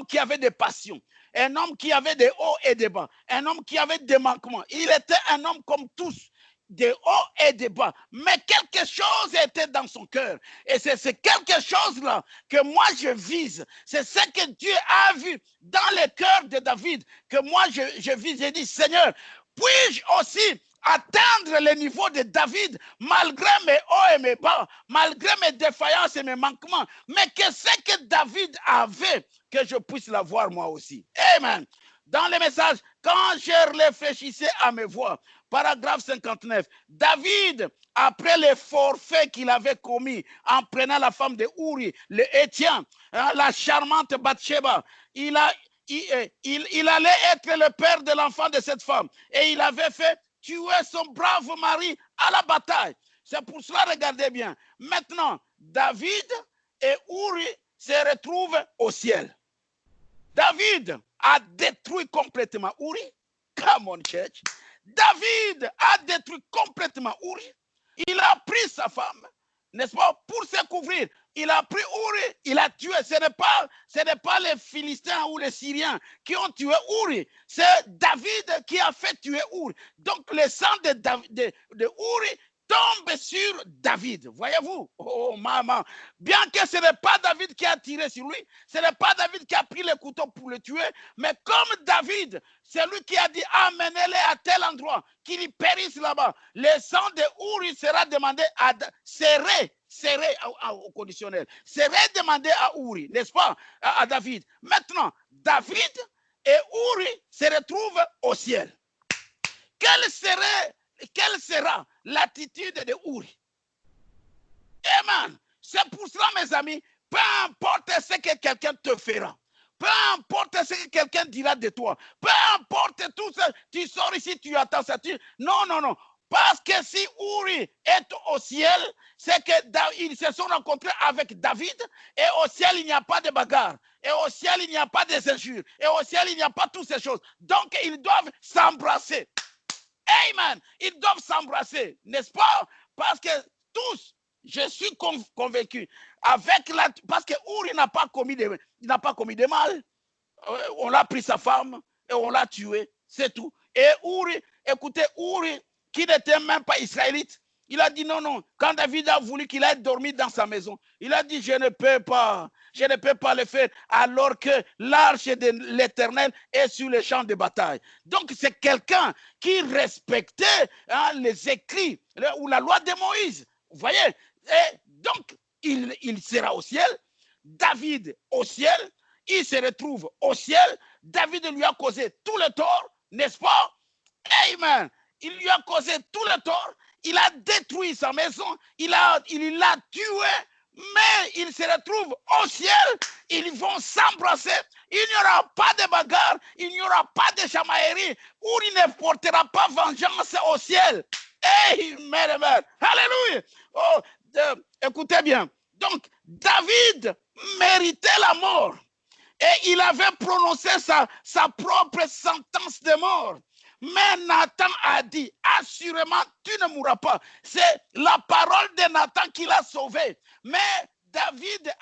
qui avait des passions, un homme qui avait des hauts et des bas, un homme qui avait des manquements. Il était un homme comme tous, des hauts et des bas. Mais quelque chose était dans son cœur. Et c'est quelque chose-là que moi je vise. C'est ce que Dieu a vu dans le cœur de David, que moi je vise. J'ai dit, Seigneur, puis-je aussi atteindre le niveau de David, malgré mes hauts et mes bas, malgré mes défaillances et mes manquements, mais que ce que David avait, que je puisse l'avoir moi aussi. Amen. Dans le message, quand je réfléchissais à mes voix, paragraphe 59, David, après les forfaits qu'il avait commis en prenant la femme de Uri, le Héthien, la charmante Bathsheba, il allait être le père de l'enfant de cette femme. Et il avait fait tuer son brave mari à la bataille. C'est pour cela, regardez bien. Maintenant, David et Uri se retrouvent au ciel. David a détruit complètement Uri. Come on, church. David a détruit complètement Uri. Il a pris sa femme, n'est-ce pas, pour se couvrir. Il a pris Uri, il a tué. Ce n'est pas les Philistins ou les Syriens qui ont tué Uri. C'est David qui a fait tuer Uri. Donc le sang de Uri tombe sur David. Voyez-vous? Oh, maman. Bien que ce n'est pas David qui a tiré sur lui, ce n'est pas David qui a pris le couteau pour le tuer, mais comme David, c'est lui qui a dit amenez-les à tel endroit, qu'il y périsse là-bas. Le sang de Uri sera demandé à serait au conditionnel, serait demandé à Uri, n'est-ce pas, à David. Maintenant, David et Uri se retrouvent au ciel. Quelle sera l'attitude de Uri? Amen. C'est pour cela, mes amis, peu importe ce que quelqu'un te fera, peu importe ce que quelqu'un dira de toi, peu importe tout ça, tu sors ici, tu attends ça. Non, non, non. Parce que si Uri est au ciel, c'est qu'ils se sont rencontrés avec David, et au ciel, il n'y a pas de bagarre, et au ciel, il n'y a pas des injures, et au ciel, il n'y a pas toutes ces choses. Donc, ils doivent s'embrasser. Amen. Ils doivent s'embrasser, n'est-ce pas? Parce que tous, je suis convaincu, parce que Uri n'a pas commis de mal. On l'a pris sa femme et on l'a tué, c'est tout. Et Uri, écoutez, Uri, qui n'était même pas israélite, il a dit non, non. Quand David a voulu qu'il aille dormir dans sa maison, il a dit je ne peux pas le faire, alors que l'arche de l'Éternel est sur les champs de bataille. Donc c'est quelqu'un qui respectait les écrits ou la loi de Moïse. Vous voyez? Et donc il sera au ciel. David au ciel, il se retrouve au ciel. David lui a causé tout le tort, n'est-ce pas? Amen. Il lui a causé tout le tort. Il a détruit sa maison. Il l'a tué. Mais il se retrouve au ciel. Ils vont s'embrasser. Il n'y aura pas de bagarre. Il n'y aura pas de chamaillerie. Où il ne portera pas vengeance au ciel. Amen. Amen. Alléluia. Oh, écoutez bien. Donc, David méritait la mort. Et il avait prononcé sa propre sentence de mort. Mais Nathan a dit, assurément, tu ne mourras pas. C'est la parole de Nathan qui l'a sauvé. Mais David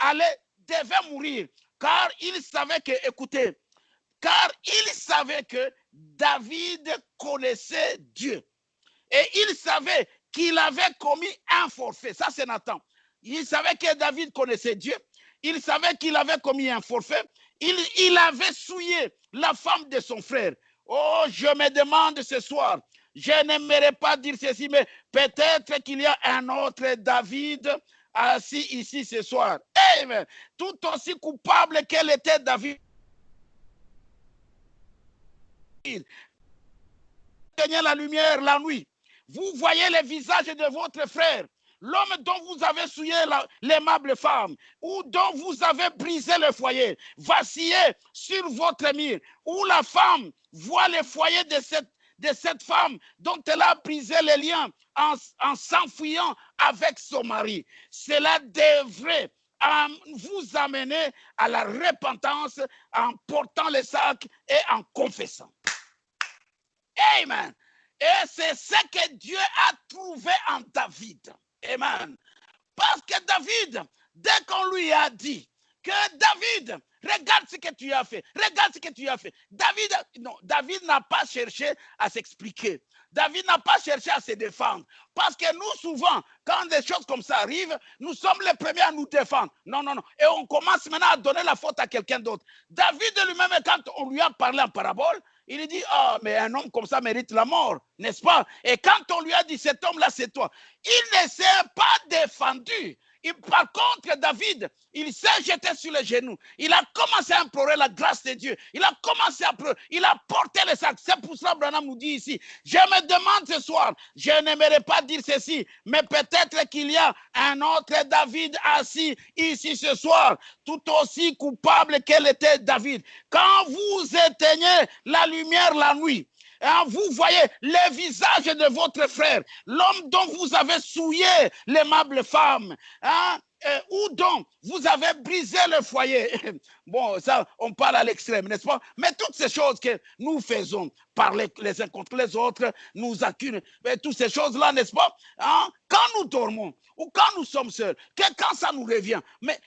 devait mourir, car il savait que, écoutez, car il savait que David connaissait Dieu. Et il savait qu'il avait commis un forfait. Ça, c'est Nathan. Il savait que David connaissait Dieu. Il savait qu'il avait commis un forfait. Il avait souillé la femme de son frère. Oh, je me demande ce soir, je n'aimerais pas dire ceci, mais peut-être qu'il y a un autre David assis ici ce soir. Amen. Tout aussi coupable qu'elle était David. Éteignez la lumière la nuit. Vous voyez le visage de votre frère, l'homme dont vous avez souillé l'aimable femme, ou dont vous avez brisé le foyer, vacillé sur votre mur, ou la femme voit le foyer de cette femme dont elle a brisé les liens en s'enfuyant avec son mari. Cela devrait vous amener à la repentance en portant le sac et en confessant. Amen. Et c'est ce que Dieu a trouvé en David. Amen. Parce que David, dès qu'on lui a dit que David, regarde ce que tu as fait, regarde ce que tu as fait. David n'a pas cherché à s'expliquer. David n'a pas cherché à se défendre. Parce que nous, souvent, quand des choses comme ça arrivent, nous sommes les premiers à nous défendre. Non, non, non. Et on commence maintenant à donner la faute à quelqu'un d'autre. David lui-même, quand on lui a parlé en parabole, il dit, oh, mais un homme comme ça mérite la mort, n'est-ce pas? Et quand on lui a dit, cet homme-là, c'est toi, il ne s'est pas défendu. Par contre, David, il s'est jeté sur les genoux. Il a commencé à implorer la grâce de Dieu. Il a commencé à pleurer. Il a porté le sac. C'est pour ça que Branham nous dit ici, je me demande ce soir, je n'aimerais pas dire ceci, mais peut-être qu'il y a un autre David assis ici ce soir, tout aussi coupable qu'elle était David. Quand vous éteignez la lumière la nuit, hein, vous voyez le visage de votre frère, l'homme dont vous avez souillé l'aimable femme, hein, ou dont vous avez brisé le foyer. Bon, ça, on parle à l'extrême, n'est-ce pas? Mais toutes ces choses que nous faisons, parler les uns contre les autres, nous accusons, toutes ces choses-là, n'est-ce pas? Hein? Quand nous dormons, ou quand nous sommes seuls, quand ça nous revient, mais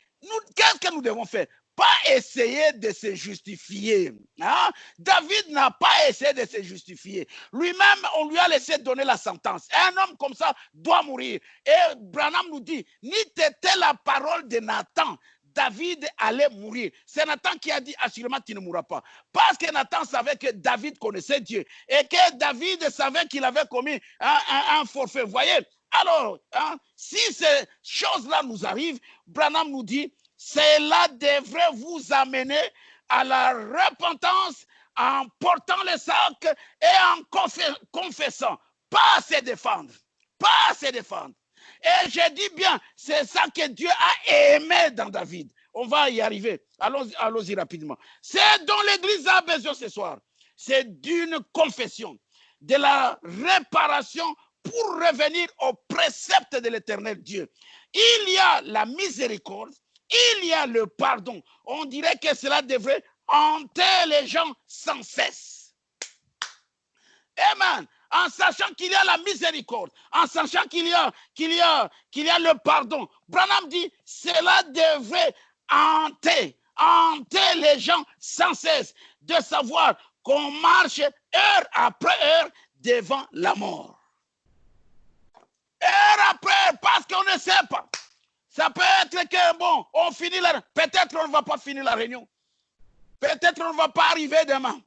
qu'est-ce que nous devons faire? Pas essayer de se justifier. Hein? David n'a pas essayé de se justifier. Lui-même, on lui a laissé donner la sentence. Un homme comme ça doit mourir. Et Branham nous dit, ni t'était la parole de Nathan, David allait mourir. C'est Nathan qui a dit, assurément, tu ne mourras pas. Parce que Nathan savait que David connaissait Dieu. Et que David savait qu'il avait commis un forfait. Vous voyez? Alors, hein, si ces choses-là nous arrivent, Branham nous dit, cela devrait vous amener à la repentance en portant le sac et en confessant. Pas à se défendre. Pas à se défendre. Et je dis bien, c'est ça que Dieu a aimé dans David. On va y arriver. Allons-y rapidement. C'est dont l'Église a besoin ce soir. C'est d'une confession, de la réparation pour revenir au précepte de l'Éternel Dieu. Il y a la miséricorde. Il y a le pardon. On dirait que cela devrait hanter les gens sans cesse. Amen. En sachant qu'il y a la miséricorde, en sachant qu'il y a le pardon. Branham dit, cela devrait hanter les gens sans cesse, de savoir qu'on marche heure après heure devant la mort. Heure après heure, parce qu'on ne sait pas. Ça peut être que, bon, on finit peut-être on ne va pas finir la réunion. Peut-être on ne va pas arriver demain.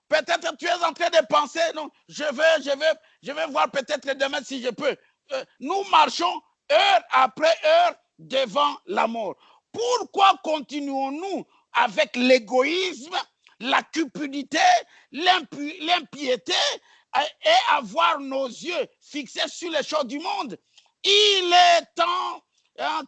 Peut-être tu es en train de penser, non, je vais voir peut-être demain si je peux. Nous marchons heure après heure devant la mort. Pourquoi continuons-nous avec l'égoïsme, la cupidité, l'impiété et avoir nos yeux fixés sur les choses du monde? Il est temps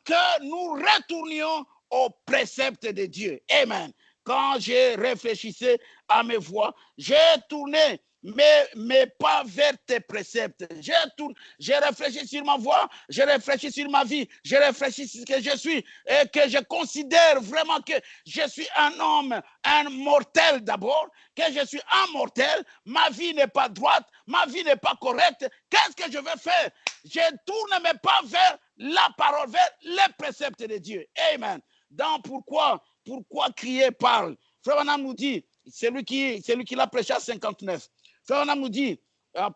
que nous retournions au précepte de Dieu. Amen. quand j'ai réfléchissé à mes voies, j'ai tourné mes pas vers tes préceptes. J'ai réfléchi sur ma voix, j'ai réfléchi sur ma vie, j'ai réfléchi sur ce que je suis et que je considère vraiment que je suis un homme, un mortel d'abord, que je suis un mortel, ma vie n'est pas droite, ma vie n'est pas correcte. Qu'est-ce que je vais faire? Je tourne mes pas vers la parole, vers les préceptes de Dieu. Amen. Donc pourquoi crier parle? Frère Branham nous dit, c'est lui qui l'a prêché à 59. Frère Branham nous dit,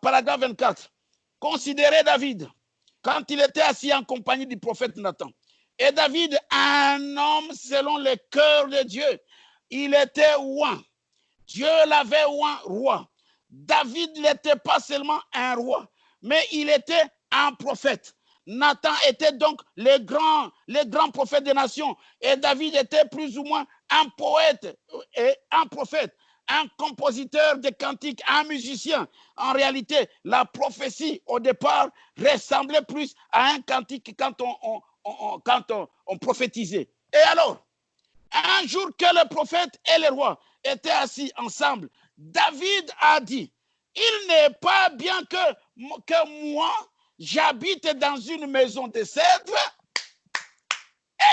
paragraphe 24, considérez David quand il était assis en compagnie du prophète Nathan. Et David, un homme selon le cœur de Dieu, il était oint. Dieu l'avait oint roi. David n'était pas seulement un roi, mais il était un prophète. Nathan était donc les grands prophètes des nations. Et David était plus ou moins un poète et un prophète, un compositeur de cantiques, un musicien. En réalité, la prophétie, au départ, ressemblait plus à un cantique quand on prophétisait. Et alors, un jour que le prophète et le roi étaient assis ensemble, David a dit, il n'est pas bien que moi, j'habite dans une maison de cèdre.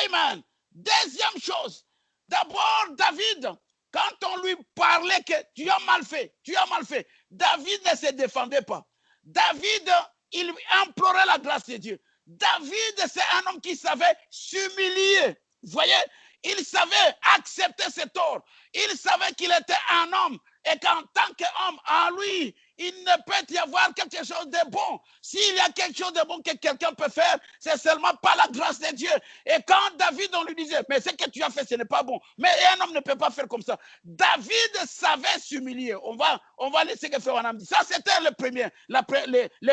Amen. Deuxième chose, d'abord, David, quand on lui parlait que tu as mal fait, David ne se défendait pas. David, il implorait la grâce de Dieu. David, c'est un homme qui savait s'humilier. Vous voyez, il savait accepter ses torts. Il savait qu'il était un homme et qu'en tant qu'homme, en lui, il ne peut y avoir quelque chose de bon. S'il y a quelque chose de bon que quelqu'un peut faire, c'est seulement par la grâce de Dieu. Et quand David, on lui disait, mais ce que tu as fait, ce n'est pas bon. Mais un homme ne peut pas faire comme ça. David savait s'humilier. On va laisser que Frère Branham dit. Ça, c'était le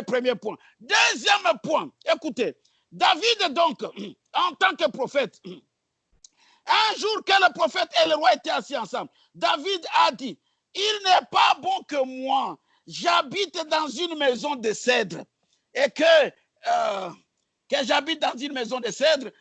premier point. Deuxième point, écoutez. David, donc, en tant que prophète, un jour que le prophète et le roi étaient assis ensemble, David a dit, il n'est pas bon que moi, j'habite dans une maison de cèdre et que j'habite dans une maison de cèdre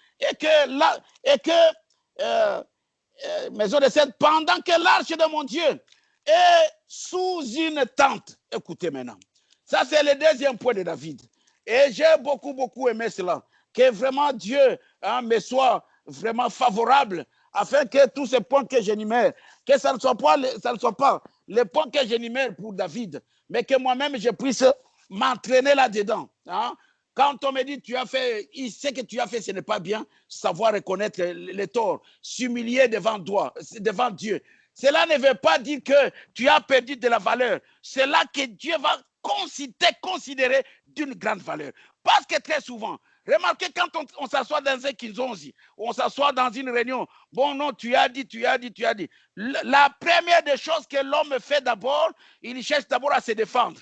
maison de cèdre pendant que l'arche de mon Dieu est sous une tente. Écoutez maintenant, ça c'est le deuxième point de David. Et j'ai beaucoup aimé cela, que vraiment Dieu me soit vraiment favorable afin que tous ces points que j'énumère, que ça ne soit pas les points que j'énumère pour David, mais que moi-même je puisse m'entraîner là-dedans. Hein? Quand on me dit tu as fait, ce que tu as fait, ce n'est pas bien, savoir reconnaître les torts, s'humilier devant Dieu. Cela ne veut pas dire que tu as perdu de la valeur. C'est là que Dieu va considérer d'une grande valeur. Parce que très souvent, remarquez quand on s'assoit dans un kinzonzi, on s'assoit dans une réunion, bon non, tu as dit. La première des choses que l'homme fait d'abord, il cherche d'abord à se défendre.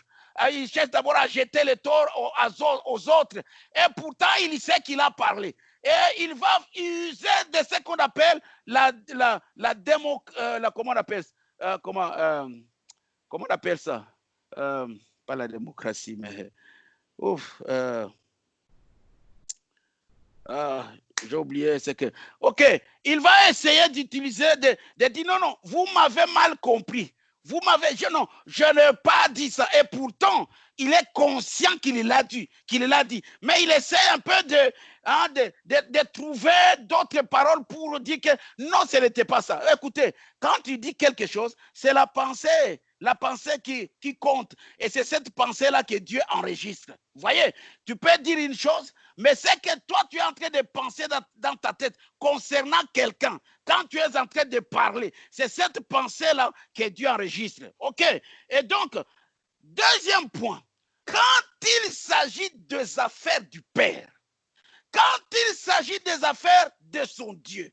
Il cherche d'abord à jeter les torts aux autres. Et pourtant, il sait qu'il a parlé. Et il va user de ce qu'on appelle comment on appelle ça? Pas la démocratie, mais j'ai oublié, c'est que, ok, il va essayer d'utiliser, de dire non, vous m'avez mal compris. Non, je n'ai pas dit ça. Et pourtant, il est conscient qu'il l'a dit. Mais il essaie un peu de trouver d'autres paroles pour dire que non, ce n'était pas ça. Écoutez, quand tu dis quelque chose, c'est la pensée qui compte. Et c'est cette pensée-là que Dieu enregistre. Vous voyez, tu peux dire une chose, mais c'est que toi, tu es en train de penser dans ta tête concernant quelqu'un. Quand tu es en train de parler, c'est cette pensée-là que Dieu enregistre. OK? Et donc, deuxième point, quand il s'agit des affaires du Père, quand il s'agit des affaires de son Dieu,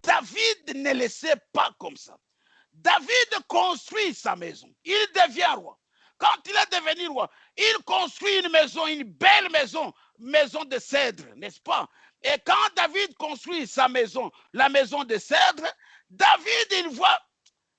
David ne laissait pas comme ça. David construit sa maison. Il devient roi. Quand il est devenu roi, il construit une maison, une belle maison de cèdre, n'est-ce pas? Et quand David construit sa maison, la maison de cèdre, David, il voit,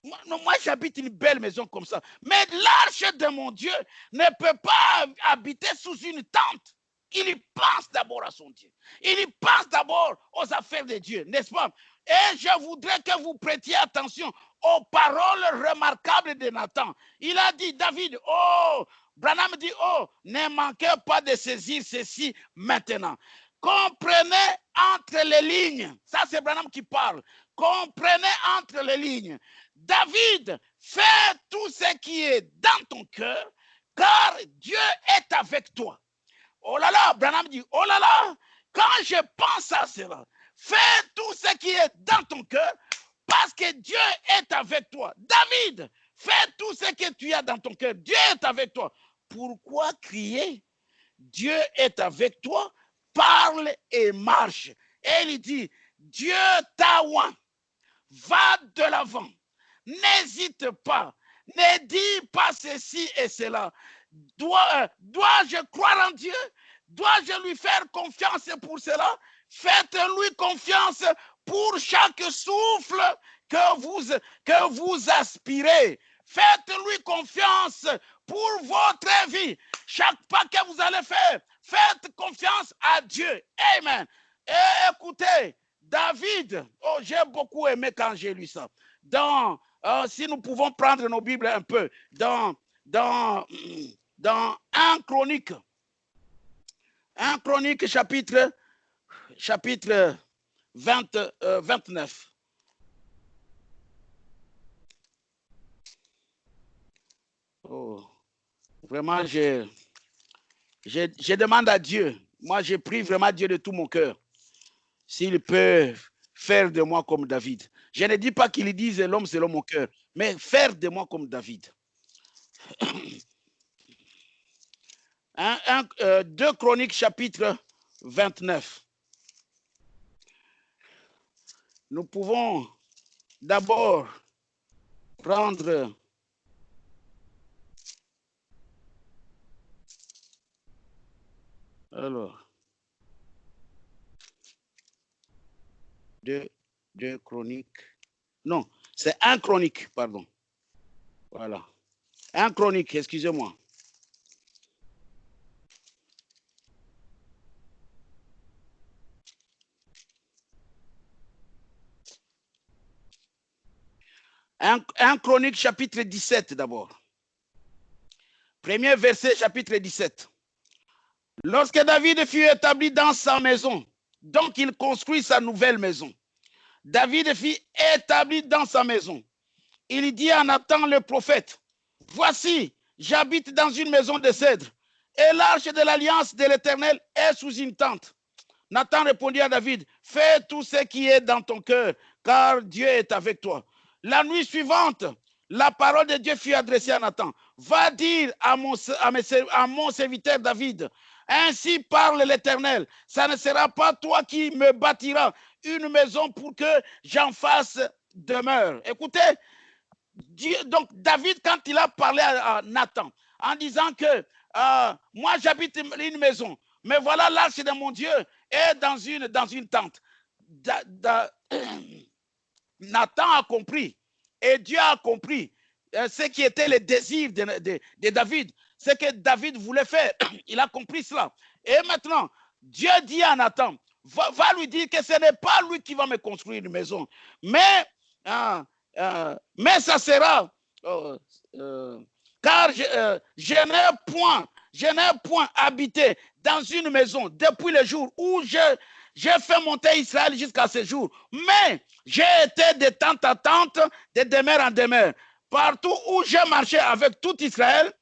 moi j'habite une belle maison comme ça, mais l'arche de mon Dieu ne peut pas habiter sous une tente. il y pense d'abord à son Dieu. Il y pense d'abord aux affaires de Dieu, n'est-ce pas? Et je voudrais que vous prêtiez attention aux paroles remarquables de Nathan. Il a dit, David, oh, Branham dit, oh, ne manquez pas de saisir ceci maintenant. Comprenez entre les lignes. Ça, c'est Branham qui parle. Comprenez entre les lignes. David, fais tout ce qui est dans ton cœur, car Dieu est avec toi. Oh là là, Branham dit, oh là là, quand je pense à cela, fais tout ce qui est dans ton cœur, parce que Dieu est avec toi. David, fais tout ce que tu as dans ton cœur. Dieu est avec toi. Pourquoi crier? Dieu est avec toi. Parle et marche. Et il dit, Dieu t'a oint. Va de l'avant. N'hésite pas. Ne dis pas ceci et cela. Dois-je croire en Dieu? Dois-je lui faire confiance pour cela? Faites-lui confiance pour chaque souffle que vous aspirez. Faites-lui confiance pour votre vie. Chaque pas que vous allez faire, faites confiance à Dieu. Amen. Et écoutez, David, oh, j'ai beaucoup aimé quand j'ai lu ça. Si nous pouvons prendre nos Bibles un peu, dans 1 Chronique, chapitre 29. Oh, vraiment, je demande à Dieu, moi je prie vraiment Dieu de tout mon cœur, s'il peut faire de moi comme David. Je ne dis pas qu'il dise l'homme selon mon cœur, mais faire de moi comme David. 2 Chroniques chapitre 29. Nous pouvons d'abord prendre alors 2 Chroniques. Non, c'est 1 Chronique, pardon. Voilà. 1 Chronique, excusez-moi. Un Chronique chapitre 17 d'abord. Premier verset chapitre 17. Lorsque David fut établi dans sa maison, donc il construit sa nouvelle maison. David fut établi dans sa maison. Il dit à Nathan le prophète, voici, j'habite dans une maison de cèdre et l'arche de l'alliance de l'Éternel est sous une tente. Nathan répondit à David, fais tout ce qui est dans ton cœur, car Dieu est avec toi. La nuit suivante, la parole de Dieu fut adressée à Nathan. Va dire à mon serviteur David, ainsi parle l'Éternel, ça ne sera pas toi qui me bâtiras une maison pour que j'en fasse demeure. Écoutez, donc David, quand il a parlé à Nathan, en disant que moi j'habite une maison, mais voilà l'arche de mon Dieu est dans une tente. Nathan a compris et Dieu a compris ce qui était le désir de David, ce que David voulait faire. Il a compris cela. Et maintenant, Dieu dit à Nathan, va lui dire que ce n'est pas lui qui va me construire une maison, mais ça sera, car je n'ai point habité dans une maison depuis le jour où j'ai fait monter Israël jusqu'à ce jour. Mais j'ai été de tente à tente, de demeure en demeure. Partout où j'ai marché avec tout Israël,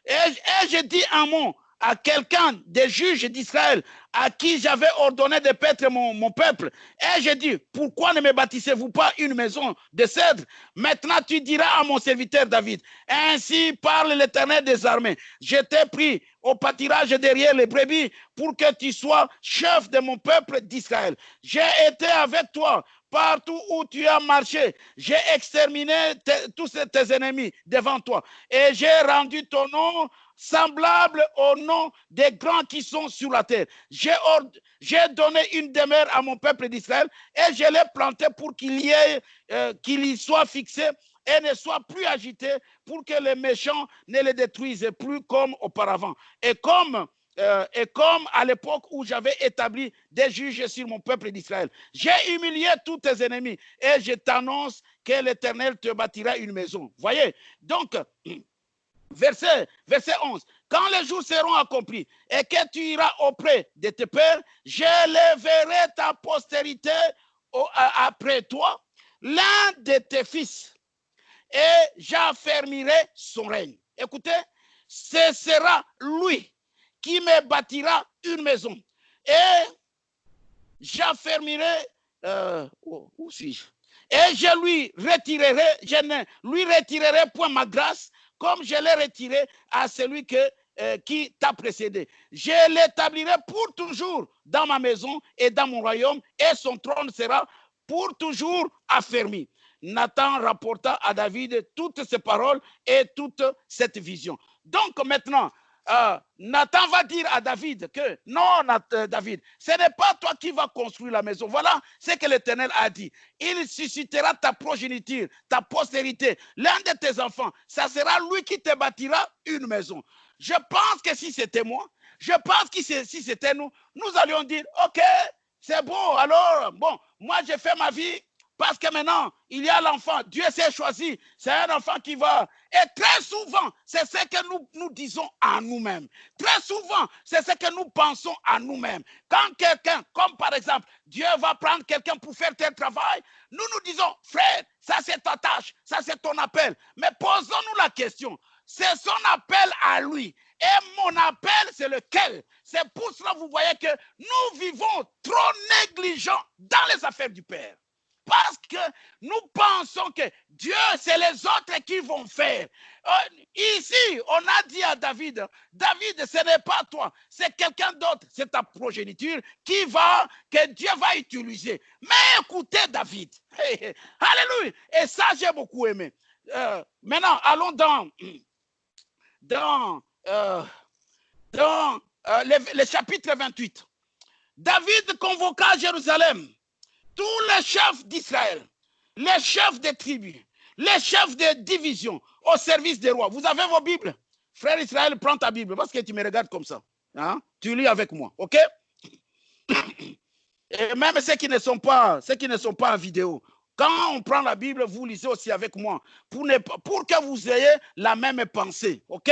et j'ai dit un mot à quelqu'un des juges d'Israël à qui j'avais ordonné de paître mon peuple. Et j'ai dit, pourquoi ne me bâtissez-vous pas une maison de cèdre? Maintenant tu diras à mon serviteur David, ainsi parle l'Éternel des armées. Je t'ai pris au pâturage derrière les brebis pour que tu sois chef de mon peuple d'Israël. J'ai été avec toi partout où tu as marché. J'ai exterminé tous tes ennemis devant toi. Et j'ai rendu ton nom semblable au nom des grands qui sont sur la terre. J'ai donné une demeure à mon peuple d'Israël et je l'ai planté pour qu'il y soit fixé et ne soit plus agité pour que les méchants ne le détruisent plus comme auparavant. Et comme et comme à l'époque où j'avais établi des juges sur mon peuple d'Israël. J'ai humilié tous tes ennemis et je t'annonce que l'Éternel te bâtira une maison. Voyez, donc, verset 11. Quand les jours seront accomplis et que tu iras auprès de tes pères, j'élèverai ta postérité après toi, l'un de tes fils, et j'affermirai son règne. Écoutez, ce sera lui qui me bâtira une maison. Et j'affermirai, où suis-je? Et je lui retirerai point ma grâce, comme je l'ai retiré à celui qui t'a précédé. Je l'établirai pour toujours dans ma maison et dans mon royaume, et son trône sera pour toujours affermi. Nathan rapporta à David toutes ces paroles et toute cette vision. Donc maintenant, Nathan va dire à David que non, David, ce n'est pas toi qui vas construire la maison. Voilà ce que l'Éternel a dit. Il suscitera ta progéniture, ta postérité, l'un de tes enfants. Ça sera lui qui te bâtira une maison. Je pense que si c'était moi, je pense que si c'était nous, nous allions dire, ok, c'est bon, alors, bon, moi j'ai fait ma vie. Parce que maintenant, il y a l'enfant. Dieu s'est choisi. C'est un enfant qui va. Et très souvent, c'est ce que nous disons à nous-mêmes. Très souvent, c'est ce que nous pensons à nous-mêmes. Quand quelqu'un, comme par exemple, Dieu va prendre quelqu'un pour faire tel travail, nous nous disons, frère, ça c'est ta tâche, ça c'est ton appel. Mais posons-nous la question. C'est son appel à lui. Et mon appel, c'est lequel? C'est pour cela que vous voyez que nous vivons trop négligents dans les affaires du Père. Parce que nous pensons que Dieu, c'est les autres qui vont faire. Ici, on a dit à David, David, ce n'est pas toi, c'est quelqu'un d'autre, c'est ta progéniture que Dieu va utiliser. Mais écoutez David, alléluia, et ça j'ai beaucoup aimé. Maintenant, allons dans le chapitre 28. David convoqua à Jérusalem tous les chefs d'Israël, les chefs des tribus, les chefs des divisions au service des rois. Vous avez vos Bibles? Frère Israël, prends ta Bible parce que tu me regardes comme ça. Hein? Tu lis avec moi, ok? Et même ceux qui ne sont pas en vidéo, quand on prend la Bible, vous lisez aussi avec moi pour que vous ayez la même pensée, ok?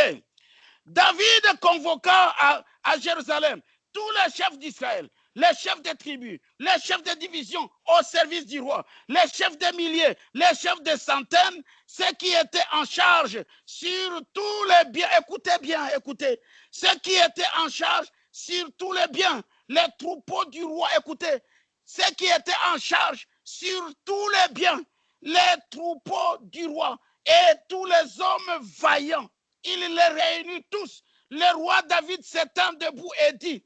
David convoqua à Jérusalem tous les chefs d'Israël, les chefs des tribus, les chefs des divisions au service du roi, les chefs des milliers, les chefs des centaines, ceux qui étaient en charge sur tous les biens. Écoutez bien, écoutez. Ceux qui étaient en charge sur tous les biens, les troupeaux du roi. Écoutez. Ceux qui étaient en charge sur tous les biens, les troupeaux du roi et tous les hommes vaillants. Il les réunit tous. Le roi David s'étend debout et dit,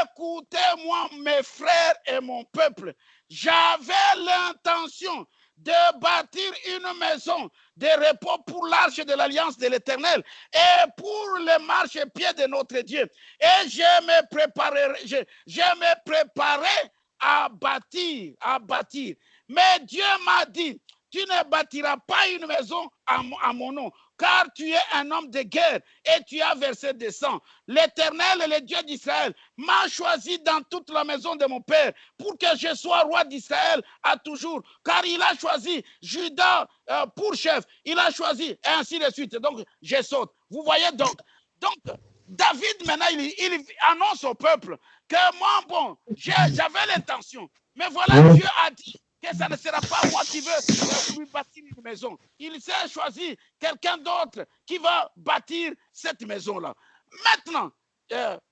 écoutez-moi mes frères et mon peuple, j'avais l'intention de bâtir une maison de repos pour l'arche de l'alliance de l'Éternel et pour les marchepieds de notre Dieu. Et je me préparais à bâtir. Mais Dieu m'a dit, tu ne bâtiras pas une maison à mon nom, car tu es un homme de guerre et tu as versé des sangs. L'Éternel, le Dieu d'Israël, m'a choisi dans toute la maison de mon père pour que je sois roi d'Israël à toujours, car il a choisi Juda pour chef, il a choisi, et ainsi de suite. Donc, je saute. Vous voyez donc David, maintenant, il annonce au peuple que moi, bon, j'avais l'intention, mais voilà, Dieu a dit que ça ne sera pas moi qui veux lui bâtir une maison. Il s'est choisi quelqu'un d'autre qui va bâtir cette maison-là. Maintenant,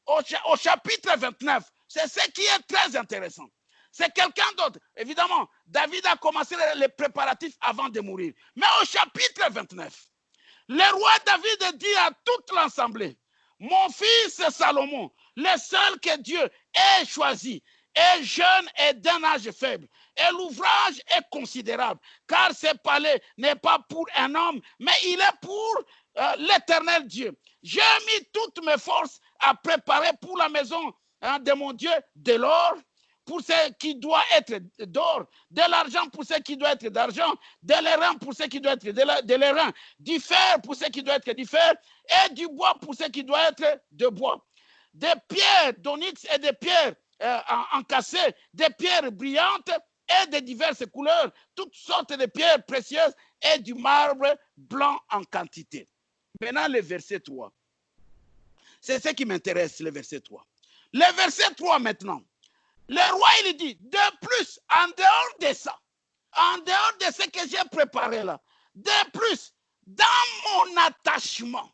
au chapitre 29, c'est ce qui est très intéressant. C'est quelqu'un d'autre. Évidemment, David a commencé les préparatifs avant de mourir. Mais au chapitre 29, le roi David dit à toute l'assemblée, mon fils Salomon, le seul que Dieu ait choisi, est jeune et d'un âge faible. Et l'ouvrage est considérable, car ce palais n'est pas pour un homme, mais il est pour l'Éternel Dieu. J'ai mis toutes mes forces à préparer pour la maison de mon Dieu de l'or, pour ce qui doit être d'or, de l'argent pour ce qui doit être d'argent, de l'airain pour ce qui doit être de l'airain, du fer pour ce qui doit être du fer, et du bois pour ce qui doit être de bois. des pierres d'onyx et des pierres encassées, des pierres brillantes et de diverses couleurs, toutes sortes de pierres précieuses et du marbre blanc en quantité. Maintenant, le verset 3. C'est ce qui m'intéresse, le verset 3. Le verset 3 maintenant. Le roi, il dit, de plus, en dehors de ça, en dehors de ce que j'ai préparé là, de plus, dans mon attachement,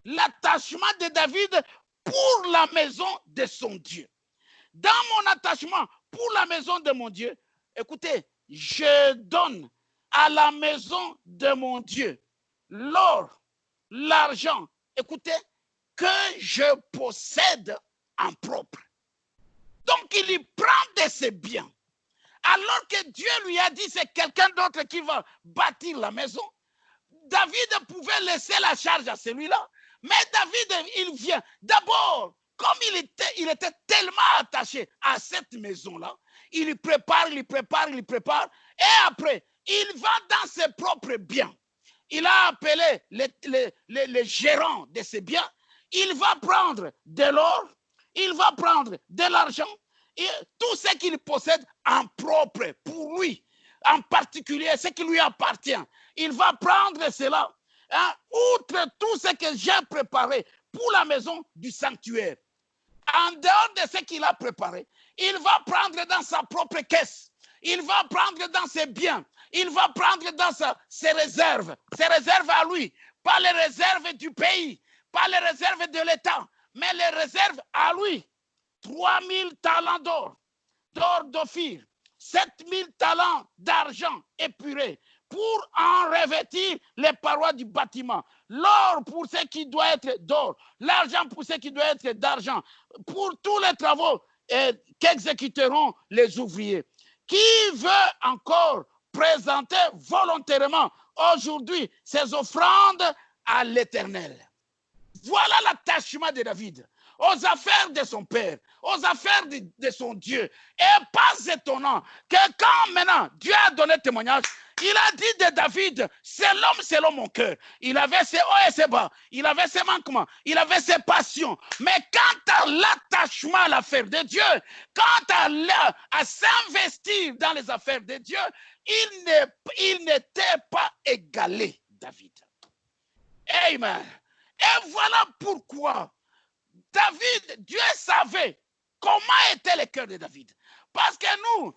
l'attachement de David pour la maison de son Dieu. Dans mon attachement pour la maison de mon Dieu, écoutez, je donne à la maison de mon Dieu l'or, l'argent, écoutez, que je possède en propre. Donc, il y prend de ses biens. Alors que Dieu lui a dit, c'est quelqu'un d'autre qui va bâtir la maison. David pouvait laisser la charge à celui-là. Mais David, il vient. D'abord, comme il était tellement attaché à cette maison-là, il prépare. Et après, il va dans ses propres biens. Il a appelé les gérants de ses biens. Il va prendre de l'or, il va prendre de l'argent, et tout ce qu'il possède en propre pour lui, en particulier ce qui lui appartient. Il va prendre cela, hein, outre tout ce que j'ai préparé pour la maison du sanctuaire. En dehors de ce qu'il a préparé, il va prendre dans sa propre caisse, il va prendre dans ses biens, il va prendre dans ses réserves à lui, pas les réserves du pays, pas les réserves de l'État, mais les réserves à lui. 3000 talents d'or d'Ophir, 7000 talents d'argent épuré pour en revêtir les parois du bâtiment. L'or pour ce qui doit être d'or, l'argent pour ce qui doit être d'argent, pour tous les travaux qu'exécuteront les ouvriers. Qui veut encore présenter volontairement aujourd'hui ses offrandes à l'Éternel? Voilà l'attachement de David aux affaires de son père, aux affaires de son Dieu. Et pas étonnant que quand maintenant Dieu a donné témoignage, il a dit de David, c'est l'homme selon mon cœur. Il avait ses hauts et ses bas, il avait ses manquements, il avait ses passions. Mais quant à l'attachement à l'affaire de Dieu, quant à s'investir dans les affaires de Dieu, il n'était pas égalé, David. Amen. Et voilà pourquoi David, Dieu savait comment était le cœur de David. Parce que nous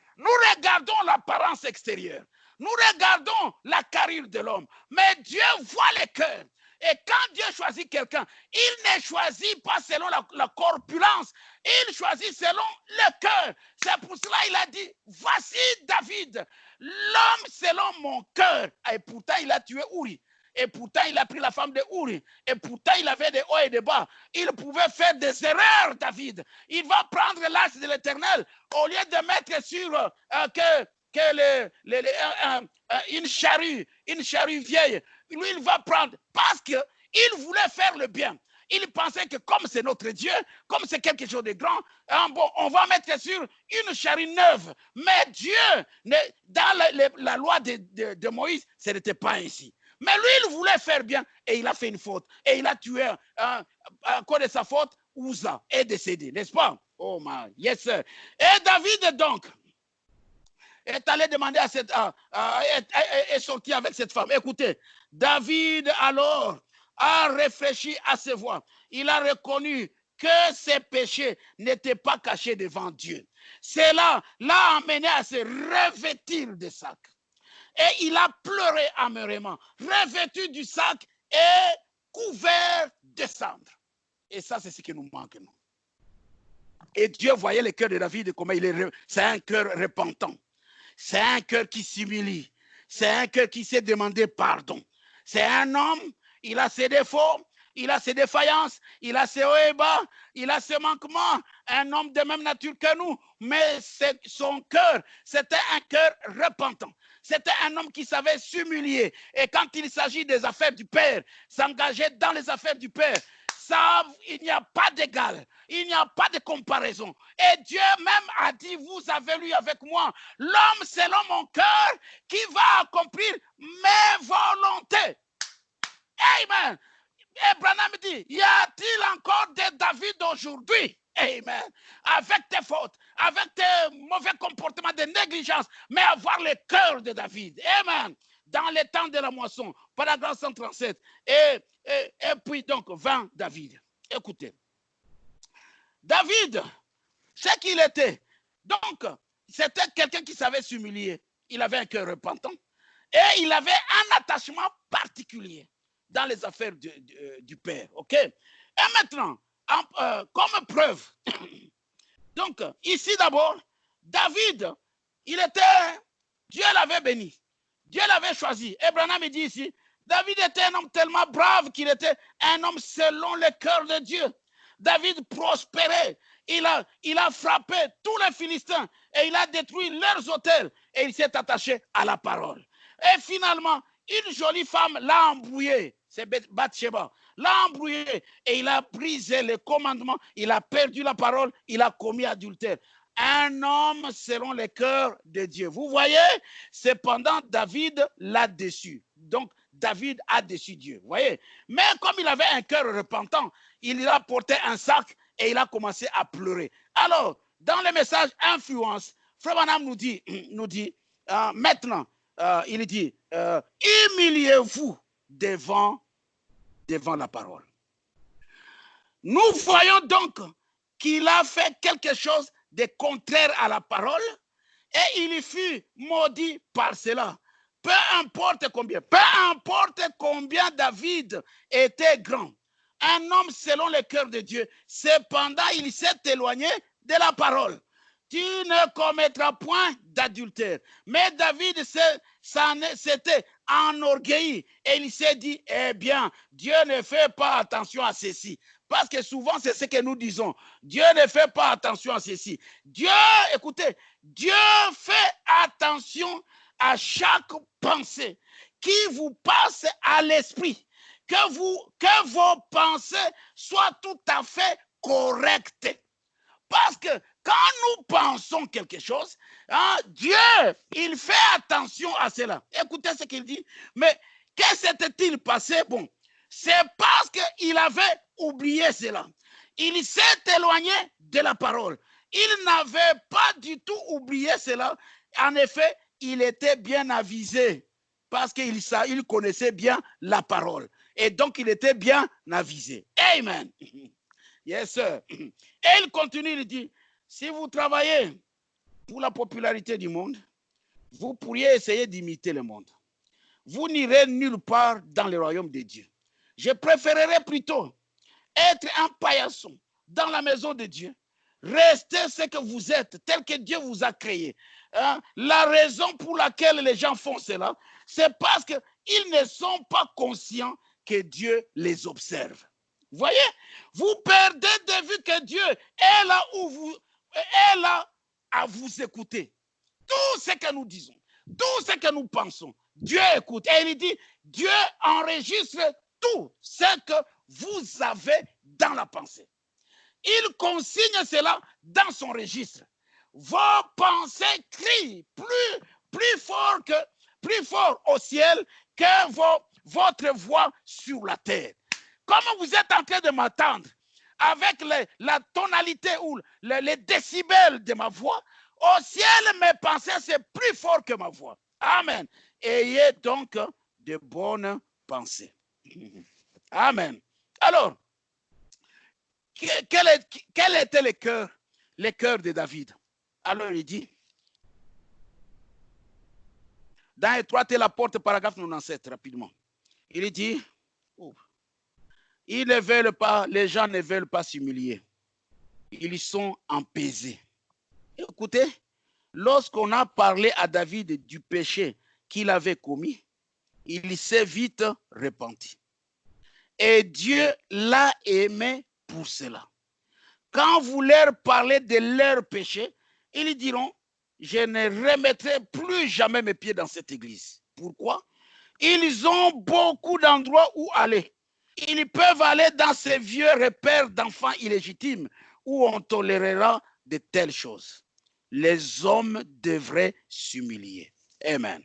regardons l'apparence extérieure. Nous regardons la carrure de l'homme. Mais Dieu voit le cœur. Et quand Dieu choisit quelqu'un, il ne choisit pas selon la corpulence. Il choisit selon le cœur. C'est pour cela qu'il a dit, voici David, l'homme selon mon cœur. Et pourtant, il a tué Uri. Et pourtant, il a pris la femme de Uri. Et pourtant, il avait des hauts et des bas. Il pouvait faire des erreurs, David. Il va prendre l'âge de l'Éternel au lieu de mettre sur une charrue vieille. Lui, il va prendre parce qu'il voulait faire le bien. Il pensait que comme c'est notre Dieu, comme c'est quelque chose de grand, bon, on va mettre sur une charrue neuve. Mais Dieu, dans la loi de Moïse, ce n'était pas ainsi. Mais lui, il voulait faire bien et il a fait une faute. Et il a tué, à cause de sa faute, Uza est décédé, n'est-ce pas? Oh my, yes sir. Et David donc est allé demander à cette, est sorti avec cette femme. Écoutez, David alors a réfléchi à ses voies. Il a reconnu que ses péchés n'étaient pas cachés devant Dieu. Cela l'a amené à se revêtir de sac. Et il a pleuré amèrement, revêtu du sac et couvert de cendres. Et ça, c'est ce qui nous manque, nous. Et Dieu voyait le cœur de David, comment il est. C'est un cœur repentant. C'est un cœur qui s'humilie. C'est un cœur qui sait demander pardon. C'est un homme, il a ses défauts, il a ses défaillances, il a ses hauts et bas, il a ses manquements. Un homme de même nature que nous, mais son cœur, c'était un cœur repentant. C'était un homme qui savait s'humilier. Et quand il s'agit des affaires du Père, s'engager dans les affaires du Père, ça, il n'y a pas d'égal, il n'y a pas de comparaison. Et Dieu même a dit, vous avez lu avec moi, l'homme selon mon cœur qui va accomplir mes volontés. Amen. Et Branham dit, y a-t-il encore des David d'aujourd'hui? Amen. Avec tes fautes, avec tes mauvais comportements de négligence, mais avoir le cœur de David. Amen. Dans les temps de la moisson, paragraphe 137. Et puis donc, 20 David. Écoutez. David, ce qu'il était, donc, c'était quelqu'un qui savait s'humilier. Il avait un cœur repentant. Et il avait un attachement particulier dans les affaires du Père. OK? Et maintenant, comme preuve, donc, ici d'abord, David, Dieu l'avait béni. Dieu l'avait choisi. Et Branham dit ici, David était un homme tellement brave qu'il était un homme selon le cœur de Dieu. David prospérait. Il a frappé tous les Philistins et il a détruit leurs autels et il s'est attaché à la parole. Et finalement, une jolie femme l'a embrouillé. C'est Bathsheba. L'a embrouillé et il a brisé les commandements. Il a perdu la parole. Il a commis adultère. Un homme selon le cœur de Dieu. Vous voyez, cependant, David l'a déçu. Donc, David a déçu Dieu. Vous voyez? Mais comme il avait un cœur repentant, il a porté un sac et il a commencé à pleurer. Alors, dans le message influence, Frère Branham nous dit maintenant, il dit, humiliez-vous devant la parole. Nous voyons donc qu'il a fait quelque chose de contraire à la parole et il fut maudit par cela. Peu importe combien David était grand, un homme selon le cœur de Dieu, cependant il s'est éloigné de la parole. Tu ne commettras point d'adultère. Mais David s'était enorgueilli et il s'est dit, eh bien, Dieu ne fait pas attention à ceci. Parce que souvent, c'est ce que nous disons. Dieu ne fait pas attention à ceci. Dieu, écoutez, Dieu fait attention à chaque pensée qui vous passe à l'esprit. Que vos pensées soient tout à fait correctes. Parce que quand nous pensons quelque chose, Dieu, il fait attention à cela. Écoutez ce qu'il dit. Mais que s'était-il passé? Bon, c'est parce qu'il avait oublié cela. Il s'est éloigné de la parole. Il n'avait pas du tout oublié cela. En effet, il était bien avisé parce qu'il connaissait bien la parole. Et donc, il était bien avisé. Amen. Yes, sir. Et il continue, il dit, si vous travaillez pour la popularité du monde, vous pourriez essayer d'imiter le monde. Vous n'irez nulle part dans le royaume de Dieu. Je préférerais plutôt être un paillasson dans la maison de Dieu. Restez ce que vous êtes, tel que Dieu vous a créé. La raison pour laquelle les gens font cela, c'est parce qu'ils ne sont pas conscients que Dieu les observe. Vous voyez, vous perdez de vue que Dieu est là est là à vous écouter. Tout ce que nous disons, tout ce que nous pensons, Dieu écoute. Et il dit, Dieu enregistre tout ce que vous avez dans la pensée. Il consigne cela dans son registre. Vos pensées crient plus fort au ciel que votre voix sur la terre. Comme vous êtes en train de m'attendre avec la tonalité ou les décibels de ma voix, au ciel, mes pensées, c'est plus fort que ma voix. Amen. Ayez donc de bonnes pensées. Amen. Alors, quel était le cœur de David? Alors, il dit, dans Étroite la porte, paragraphe 97, rapidement. Il dit, les gens ne veulent pas s'humilier. Ils sont apaisés. Écoutez, lorsqu'on a parlé à David du péché qu'il avait commis, il s'est vite repenti. Et Dieu l'a aimé pour cela. Quand vous leur parlez de leur péché, ils diront, je ne remettrai plus jamais mes pieds dans cette église. Pourquoi? Ils ont beaucoup d'endroits où aller. Ils peuvent aller dans ces vieux repères d'enfants illégitimes où on tolérera de telles choses. Les hommes devraient s'humilier. Amen.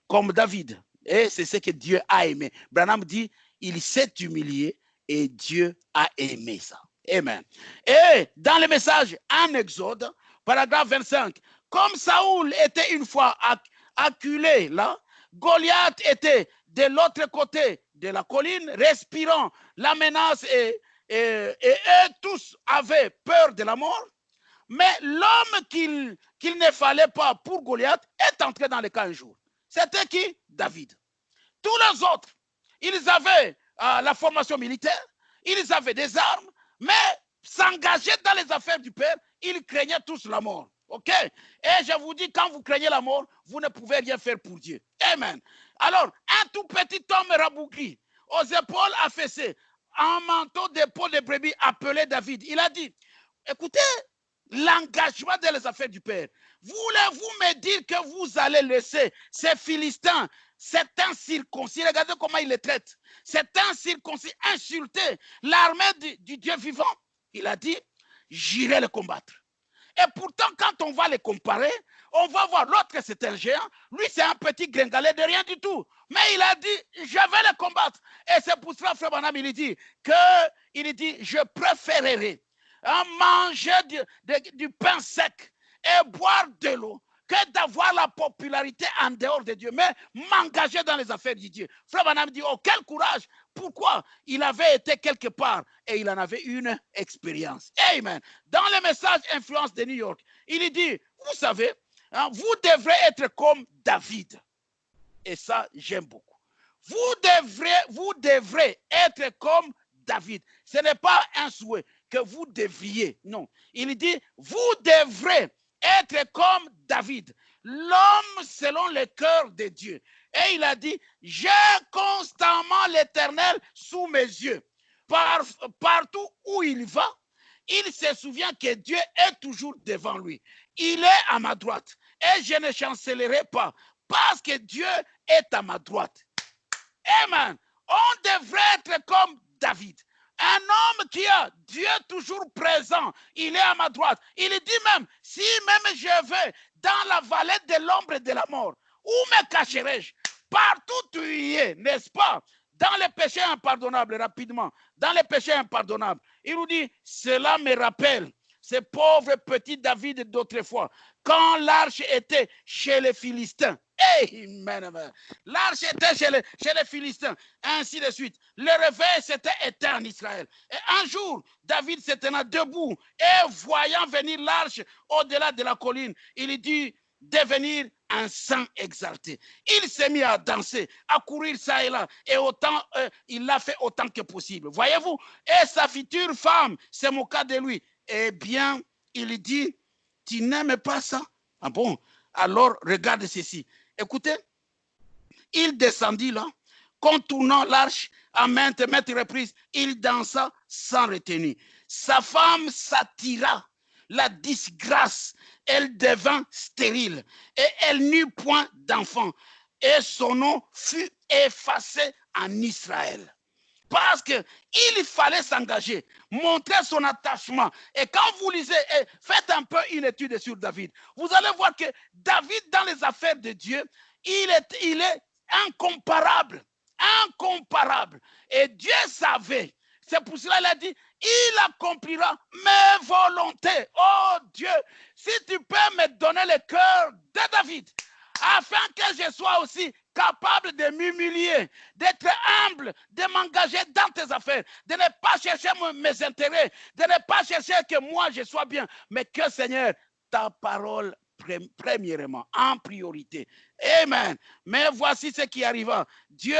Comme David. Et c'est ce que Dieu a aimé. Branham dit, il s'est humilié et Dieu a aimé ça. Amen. Et dans le message en Exode, paragraphe 25, comme Saoul était une fois acculé là, Goliath était de l'autre côté de la colline, respirant la menace et eux tous avaient peur de la mort. Mais l'homme qu'il ne fallait pas pour Goliath est entré dans le camp un jour. C'était qui? David. Tous les autres, ils avaient la formation militaire, ils avaient des armes, mais s'engager dans les affaires du Père, ils craignaient tous la mort. OK? Et je vous dis, quand vous craignez la mort, vous ne pouvez rien faire pour Dieu. Amen. Alors, un tout petit homme rabougri, aux épaules affaissées, en manteau d'épaule de brebis, appelé David, il a dit, écoutez, l'engagement dans les affaires du Père. Voulez-vous me dire que vous allez laisser ces Philistins, certains circoncis, regardez comment il les traite, certains circoncis insulter l'armée du Dieu vivant? Il a dit, j'irai les combattre. Et pourtant, quand on va les comparer, on va voir l'autre, c'est un géant. Lui, c'est un petit gringalet de rien du tout. Mais il a dit, je vais les combattre. Et c'est pour cela, frère Branham, il dit, je préférerais manger du pain sec et boire de l'eau que d'avoir la popularité en dehors de Dieu, mais m'engager dans les affaires de Dieu. Frère Branham dit, oh, quel courage! Pourquoi? Il avait été quelque part et il en avait une expérience. Amen. Dans le message Influence de New York, il dit, vous savez, hein, vous devrez être comme David. Et ça, j'aime beaucoup. Vous devrez être comme David. Ce n'est pas un souhait que vous devriez. Non. Il dit, vous devrez être comme David, l'homme selon le cœur de Dieu. Et il a dit, j'ai constamment l'Éternel sous mes yeux. Partout où il va, il se souvient que Dieu est toujours devant lui. Il est à ma droite. Et je ne chancellerai pas parce que Dieu est à ma droite. Amen. On devrait être comme David. Un homme qui a Dieu toujours présent, il est à ma droite. Il dit même, si même je vais dans la vallée de l'ombre de la mort, où me cacherai-je? Partout tu y es, n'est-ce pas? Dans les péchés impardonnables, rapidement, dans les péchés impardonnables, il nous dit, cela me rappelle ce pauvre petit David d'autrefois, quand l'arche était chez les Philistins. Amen. L'arche était chez les Philistins, ainsi de suite. Le réveil s'était éteint en Israël. Et un jour, David se tenait debout et voyant venir l'arche au-delà de la colline, il dit devenir un saint exalté. Il s'est mis à danser, à courir ça et là, et il l'a fait autant que possible. Voyez-vous, et sa future femme se moqua de lui. Eh bien, il dit, tu n'aimes pas ça? Ah bon? Alors, regarde ceci. Écoutez, il descendit là, contournant l'arche à maintes reprises, il dansa sans retenue. Sa femme s'attira la disgrâce, elle devint stérile et elle n'eut point d'enfant et son nom fut effacé en Israël. Parce qu'il fallait s'engager, montrer son attachement. Et quand vous lisez, faites un peu une étude sur David, vous allez voir que David, dans les affaires de Dieu, il est incomparable. Incomparable. Et Dieu savait. C'est pour cela qu'il a dit, il accomplira mes volontés. Oh Dieu, si tu peux me donner le cœur de David, afin que je sois aussi capable de m'humilier, d'être humble, de m'engager dans tes affaires, de ne pas chercher mes intérêts, de ne pas chercher que moi je sois bien, mais que Seigneur, ta parole premièrement, en priorité. Amen. Mais voici ce qui arriva. Dieu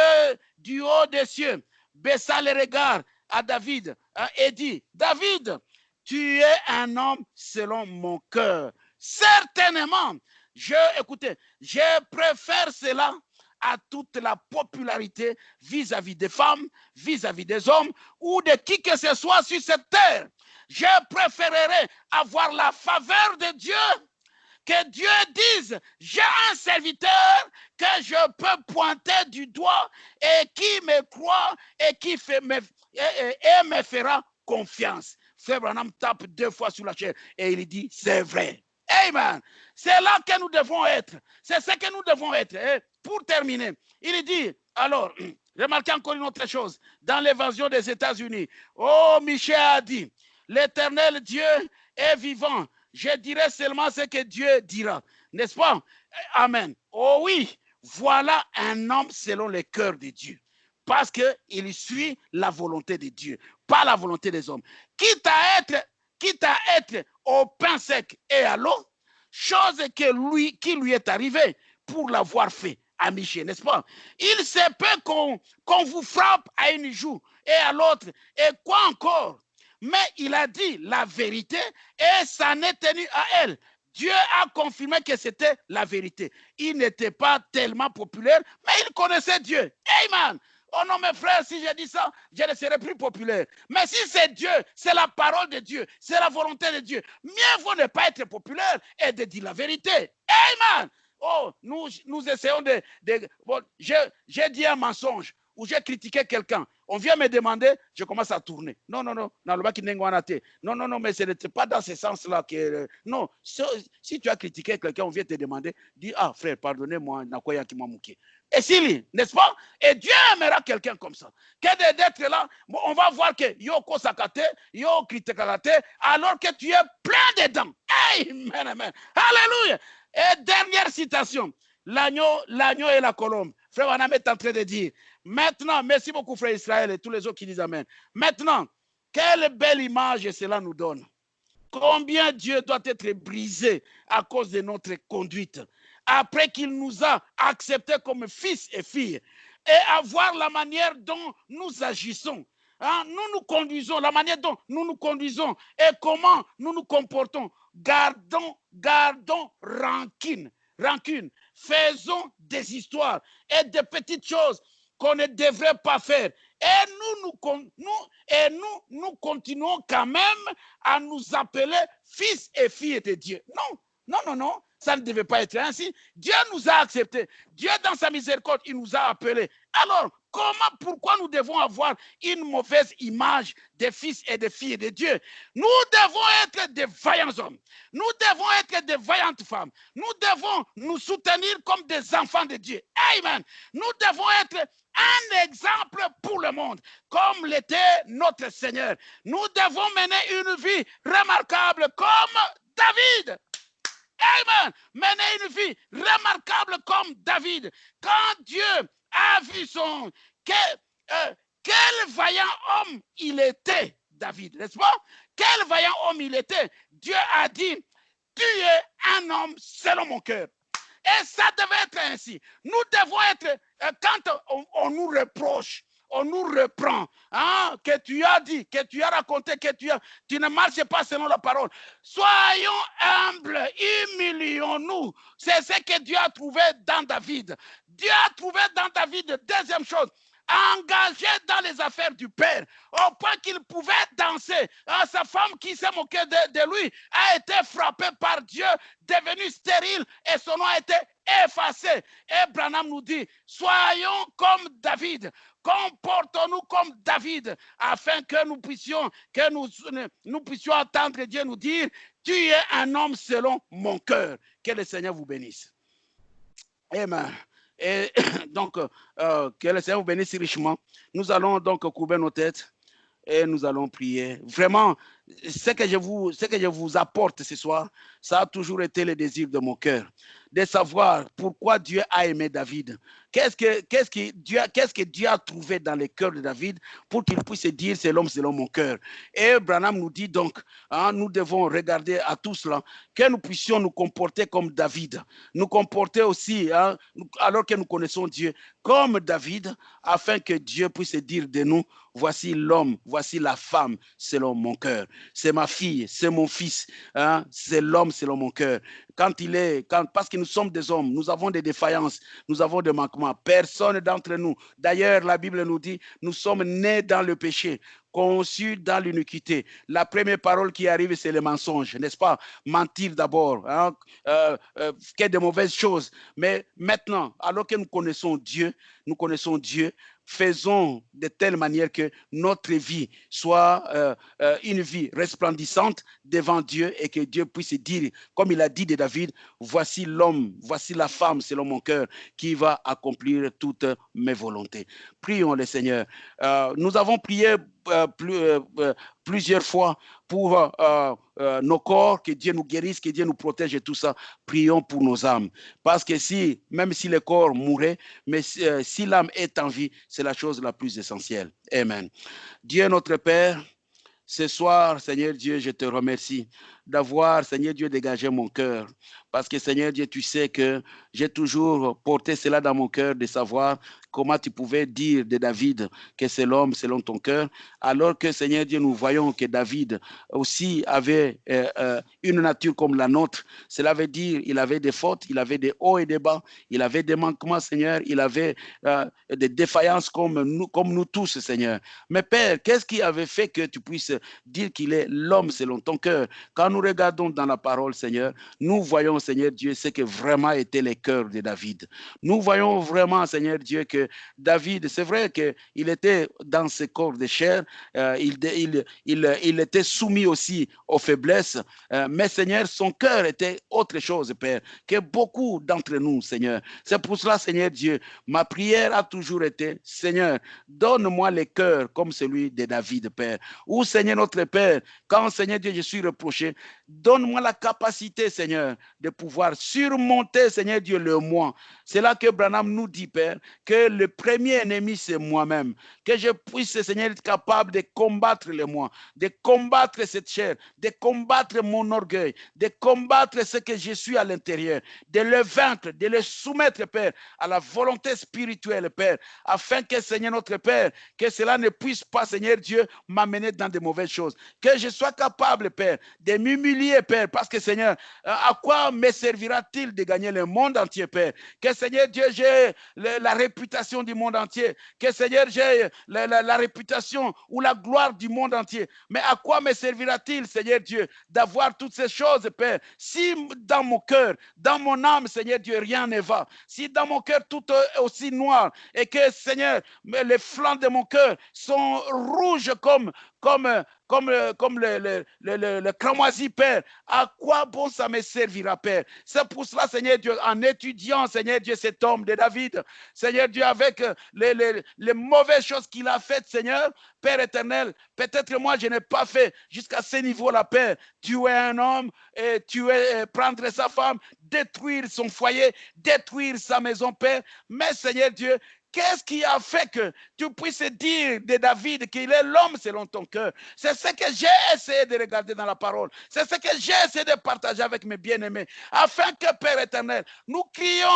du haut des cieux baissa les regards à David et dit, David, tu es un homme selon mon cœur. Certainement, écoutez, je préfère cela à toute la popularité vis-à-vis des femmes, vis-à-vis des hommes ou de qui que ce soit sur cette terre. Je préférerais avoir la faveur de Dieu, que Dieu dise, j'ai un serviteur que je peux pointer du doigt et qui me croit et qui me fera confiance. Frère Branham tape 2 fois sur la chair et il dit, c'est vrai. Amen. C'est là que nous devons être. C'est ce que nous devons être. Et pour terminer, il dit, alors, Remarquez encore une autre chose. Dans l'évasion des États-Unis, oh, Michel a dit, l'Éternel Dieu est vivant. Je dirai seulement ce que Dieu dira. N'est-ce pas? Amen. Oh oui, voilà un homme selon le cœur de Dieu. Parce qu'il suit la volonté de Dieu, pas la volonté des hommes. Quitte à être au pain sec et à l'eau, chose qui lui est arrivée pour l'avoir fait à Michel, n'est-ce pas? Il se peut qu'on vous frappe à une joue et à l'autre, et quoi encore? Mais il a dit la vérité et ça n'est tenu à elle. Dieu a confirmé que c'était la vérité. Il n'était pas tellement populaire, mais il connaissait Dieu. Amen. Oh non, mes frères, si j'ai dit ça, je ne serai plus populaire. Mais si c'est Dieu, c'est la parole de Dieu, c'est la volonté de Dieu, mieux vaut ne pas être populaire et de dire la vérité. Amen. Oh, nous essayons bon, j'ai dit un mensonge ou j'ai critiqué quelqu'un. On vient me demander, je commence à tourner. Non, mais ce n'était pas dans ce sens-là que. Non, si tu as critiqué quelqu'un, on vient te demander, dis, ah frère, pardonnez-moi, Nakoya qui m'a mouqué. Et s'il, n'est-ce pas? Et Dieu aimera quelqu'un comme ça. Que d'être là, on va voir que Yoko Sakate, Yo Kritikakate, alors que tu es plein dedans. Amen, amen. Alléluia. Et dernière citation, l'agneau et la colombe. Frère Wanam est en train de dire, maintenant, merci beaucoup frère Israël et tous les autres qui disent amen. Maintenant, quelle belle image cela nous donne. Combien Dieu doit être brisé à cause de notre conduite. Après qu'il nous a acceptés comme fils et filles. Et avoir la manière dont nous agissons. Hein, nous conduisons, la manière dont nous conduisons et comment nous nous comportons. Gardons rancune. Faisons des histoires et des petites choses qu'on ne devrait pas faire. Et nous continuons quand même à nous appeler fils et filles de Dieu. Non, ça ne devait pas être ainsi. Dieu nous a acceptés. Dieu, dans sa miséricorde, il nous a appelés. Alors, pourquoi nous devons avoir une mauvaise image des fils et des filles de Dieu? Nous devons être des vaillants hommes. Nous devons être des vaillantes femmes. Nous devons nous soutenir comme des enfants de Dieu. Amen. Nous devons être un exemple pour le monde, comme l'était notre Seigneur. Nous devons mener une vie remarquable comme David. Amen. Mener une vie remarquable comme David. Quand Dieu a vu quel vaillant homme il était, David, n'est-ce pas? Quel vaillant homme il était. Dieu a dit, tu es un homme selon mon cœur. Et ça devait être ainsi. Nous devons être, quand on nous reproche, on nous reprend, hein, que tu as dit, que tu as raconté, que tu ne marches pas selon la parole. Soyons humbles, humilions-nous. C'est ce que Dieu a trouvé dans David. Dieu a trouvé dans David, deuxième chose, engagé dans les affaires du Père, au point qu'il pouvait danser. Sa femme qui s'est moquée de lui a été frappée par Dieu, devenue stérile et son nom a été effacé. Et Branham nous dit, soyons comme David, comportons-nous comme David, afin que nous puissions entendre Dieu nous dire, tu es un homme selon mon cœur. Que le Seigneur vous bénisse. Amen. Et donc, que le Seigneur vous bénisse richement. Nous allons donc courber nos têtes et nous allons prier. Vraiment, ce que je vous apporte ce soir, ça a toujours été le désir de mon cœur, de savoir pourquoi Dieu a aimé David. Qu'est-ce que Dieu a trouvé dans le cœur de David pour qu'il puisse dire c'est l'homme selon mon cœur. Et Branham nous dit donc, hein, nous devons regarder à tout cela, que nous puissions nous comporter comme David, nous comporter aussi, hein, alors que nous connaissons Dieu, comme David, afin que Dieu puisse dire de nous, voici l'homme, voici la femme selon mon cœur. C'est ma fille, c'est mon fils, hein, c'est l'homme selon mon cœur. Parce que nous sommes des hommes, nous avons des défaillances, nous avons des manquements. Personne d'entre nous. D'ailleurs, la Bible nous dit, nous sommes nés dans le péché, conçus dans l'iniquité. La première parole qui arrive, c'est le mensonge, n'est-ce pas? Mentir d'abord, hein, qu'il y ait de mauvaises choses. Mais maintenant, alors que nous connaissons Dieu, faisons de telle manière que notre vie soit une vie resplendissante devant Dieu et que Dieu puisse dire, comme il a dit de David, voici l'homme, voici la femme selon mon cœur qui va accomplir toutes mes volontés. Prions le Seigneur. Nous avons prié plusieurs fois pour nos corps, que Dieu nous guérisse, que Dieu nous protège et tout ça. Prions pour nos âmes. Parce que si, même si le corps mourait, mais si l'âme est en vie, c'est la chose la plus essentielle. Amen. Dieu notre Père, ce soir, Seigneur Dieu, je te remercie d'avoir, Seigneur Dieu, dégagé mon cœur. Parce que, Seigneur Dieu, tu sais que j'ai toujours porté cela dans mon cœur de savoir comment tu pouvais dire de David que c'est l'homme selon ton cœur, alors que, Seigneur Dieu, nous voyons que David aussi avait une nature comme la nôtre. Cela veut dire il avait des fautes, il avait des hauts et des bas, il avait des manquements, Seigneur, il avait des défaillances comme nous tous, Seigneur. Mais Père, qu'est-ce qui avait fait que tu puisses dire qu'il est l'homme selon ton cœur? Quand nous regardons dans la parole, Seigneur, nous voyons, Seigneur Dieu, ce que vraiment était le cœur de David. Nous voyons vraiment, Seigneur Dieu, que David, c'est vrai qu'il était dans ce corps de chair, il était soumis aussi aux faiblesses, mais Seigneur, son cœur était autre chose, Père, que beaucoup d'entre nous, Seigneur. C'est pour cela, Seigneur Dieu, ma prière a toujours été, Seigneur, donne-moi le cœur comme celui de David, Père. Ou, Seigneur notre Père, quand, Seigneur Dieu, je suis reproché, donne-moi la capacité, Seigneur, de pouvoir surmonter, Seigneur Dieu, le moi. C'est là que Branham nous dit, Père, que le premier ennemi, c'est moi-même. Que je puisse, Seigneur, être capable de combattre le moi, de combattre cette chair, de combattre mon orgueil, de combattre ce que je suis à l'intérieur, de le vaincre, de le soumettre, Père, à la volonté spirituelle, Père, afin que, Seigneur notre Père, que cela ne puisse pas, Seigneur Dieu, m'amener dans de mauvaises choses. Que je sois capable, Père, de m'humilier, Père, parce que, Seigneur, à quoi me servira-t-il de gagner le monde entier, Père? Que, Seigneur Dieu, j'ai la réputation du monde entier. Que, Seigneur, j'ai la réputation ou la gloire du monde entier. Mais à quoi me servira-t-il, Seigneur Dieu, d'avoir toutes ces choses, Père, si dans mon cœur, dans mon âme, Seigneur Dieu, rien ne va, si dans mon cœur tout est aussi noir et que, Seigneur, les flancs de mon cœur sont rouges comme le cramoisi, Père, à quoi bon ça me servira, Père? C'est pour cela, Seigneur Dieu, en étudiant, Seigneur Dieu, cet homme de David, Seigneur Dieu, avec les mauvaises choses qu'il a faites, Seigneur, Père éternel, peut-être moi, je n'ai pas fait jusqu'à ce niveau-là, Père. Tuer un homme, prendre sa femme, détruire son foyer, détruire sa maison, Père. Mais, Seigneur Dieu, qu'est-ce qui a fait que tu puisses dire de David qu'il est l'homme selon ton cœur? C'est ce que j'ai essayé de regarder dans la parole. C'est ce que j'ai essayé de partager avec mes bien-aimés. Afin que, Père éternel, nous crions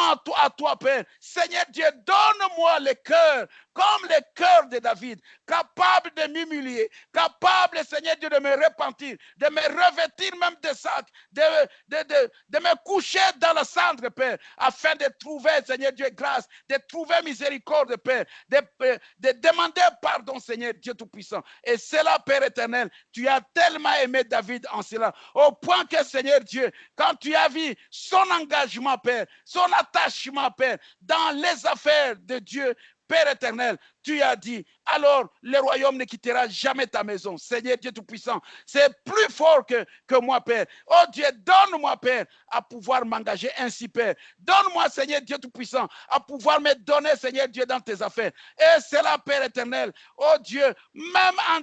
à toi, Père. Seigneur Dieu, donne-moi le cœur comme le cœur de David, capable de m'humilier, capable, Seigneur Dieu, de me repentir, de me revêtir même de sac, de me coucher dans la cendre, Père, afin de trouver, Seigneur Dieu, grâce, de trouver miséricorde, Père, de demander pardon, Seigneur Dieu Tout-Puissant. Et cela, Père éternel, tu as tellement aimé David en cela, au point que, Seigneur Dieu, quand tu as vu son engagement, Père, son attachement, Père, dans les affaires de Dieu, Père éternel, tu as dit, alors le royaume ne quittera jamais ta maison. Seigneur Dieu Tout-Puissant, c'est plus fort que moi, Père. Oh Dieu, donne-moi, Père, à pouvoir m'engager ainsi, Père. Donne-moi, Seigneur Dieu Tout-Puissant, à pouvoir me donner, Seigneur Dieu, dans tes affaires. Et c'est là, Père éternel, oh Dieu, même en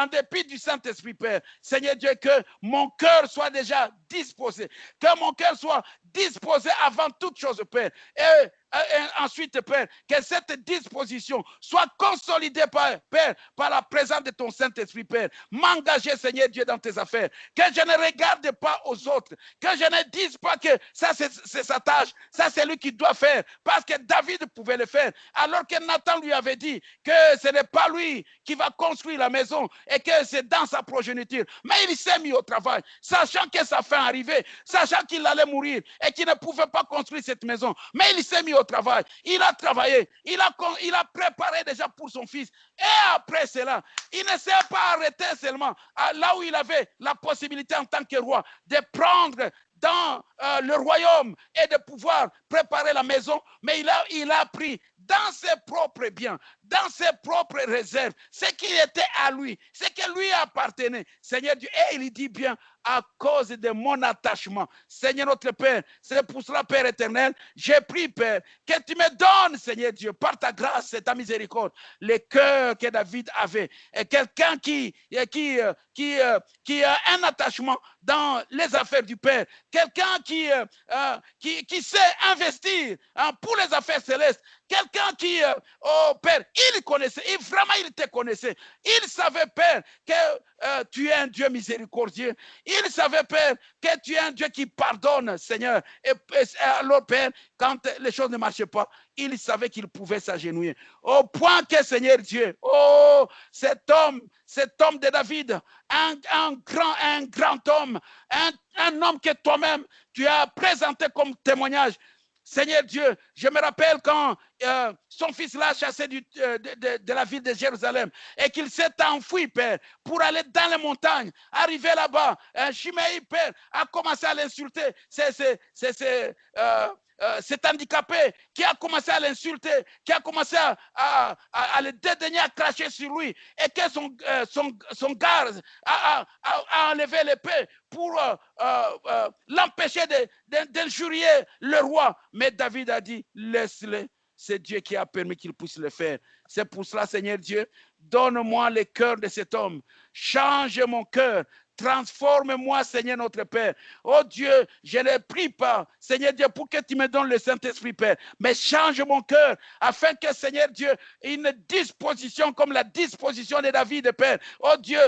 dépit du Saint-Esprit, Père, Seigneur Dieu, que mon cœur soit déjà disposé, que mon cœur soit disposé avant toute chose, Père. Et ensuite, Père, que cette disposition soit consolidée, Père, par la présence de ton Saint-Esprit, Père. M'engager, Seigneur Dieu, dans tes affaires. Que je ne regarde pas aux autres. Que je ne dise pas que ça, c'est sa tâche. Ça, c'est lui qui doit faire. Parce que David pouvait le faire. Alors que Nathan lui avait dit que ce n'est pas lui qui va construire la maison et que c'est dans sa progéniture. Mais il s'est mis au travail, sachant que sa fin arrivait, sachant qu'il allait mourir et qu'il ne pouvait pas construire cette maison. Mais il s'est mis au travail. Il a travaillé. Il a préparé déjà pour son fils. Et après cela, il ne s'est pas arrêté seulement là où il avait la possibilité en tant que roi de prendre dans le royaume et de pouvoir préparer la maison, mais il a pris dans ses propres biens, dans ses propres réserves, ce qui était à lui, ce qui lui appartenait. Seigneur Dieu, et il dit bien, à cause de mon attachement. Seigneur notre Père, c'est pour cela, Père éternel, j'ai pris, Père, que tu me donnes, Seigneur Dieu, par ta grâce et ta miséricorde, le cœur que David avait. Et quelqu'un qui a un attachement dans les affaires du Père, quelqu'un qui sait investir pour les affaires célestes, quelqu'un qui, oh Père, il connaissait, vraiment il te connaissait. Il savait, Père, que tu es un Dieu miséricordieux. Il savait, Père, que tu es un Dieu qui pardonne, Seigneur. Et alors, Père, quand les choses ne marchaient pas, il savait qu'il pouvait s'agenouiller. Au point que, Seigneur Dieu, oh, cet homme de David, un grand homme, un homme que toi-même, tu as présenté comme témoignage. Seigneur Dieu, je me rappelle quand son fils l'a chassé de la ville de Jérusalem et qu'il s'est enfoui, Père, pour aller dans les montagnes, arriver là-bas. Chiméi, Père, a commencé à l'insulter. Cet handicapé qui a commencé à l'insulter, qui a commencé à le dédaigner, à cracher sur lui, et que son garde a enlevé l'épée pour l'empêcher d'injurier le roi. Mais David a dit, laisse-le. C'est Dieu qui a permis qu'il puisse le faire. C'est pour cela, Seigneur Dieu, donne-moi le cœur de cet homme. Change mon cœur. Transforme-moi, Seigneur notre Père. Oh Dieu, je ne prie pas, Seigneur Dieu, pour que tu me donnes le Saint-Esprit, Père. Mais change mon cœur, afin que, Seigneur Dieu, une disposition comme la disposition de David, Père. Oh Dieu,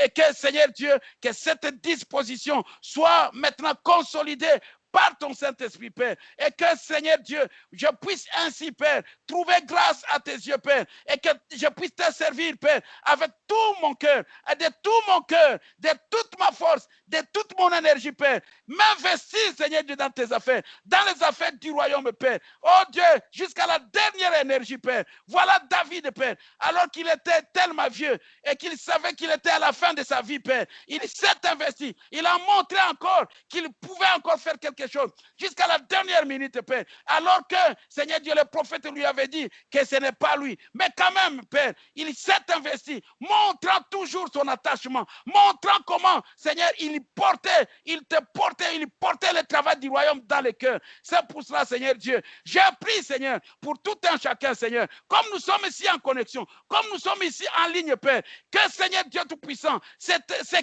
et que, Seigneur Dieu, que cette disposition soit maintenant consolidée par ton Saint-Esprit, Père, et que, Seigneur Dieu, je puisse ainsi, Père, trouver grâce à tes yeux, Père, et que je puisse te servir, Père, avec tout mon cœur, et de tout mon cœur, de toute ma force, de toute mon énergie, Père. M'investir, Seigneur Dieu, dans tes affaires, dans les affaires du royaume, Père. Oh Dieu, jusqu'à la dernière énergie, Père. Voilà David, Père, alors qu'il était tellement vieux et qu'il savait qu'il était à la fin de sa vie, Père. Il s'est investi, il a montré encore qu'il pouvait encore faire quelque chose jusqu'à la dernière minute, Père. Alors que, Seigneur Dieu, le prophète lui avait dit que ce n'est pas lui. Mais quand même, Père, il s'est investi, montrant toujours son attachement, montrant comment, Seigneur, il portait le travail du royaume dans le cœur. C'est pour cela, Seigneur Dieu, j'ai pris, Seigneur, pour tout un chacun, Seigneur, comme nous sommes ici en connexion, comme nous sommes ici en ligne, Père, que, Seigneur Dieu Tout-Puissant, ces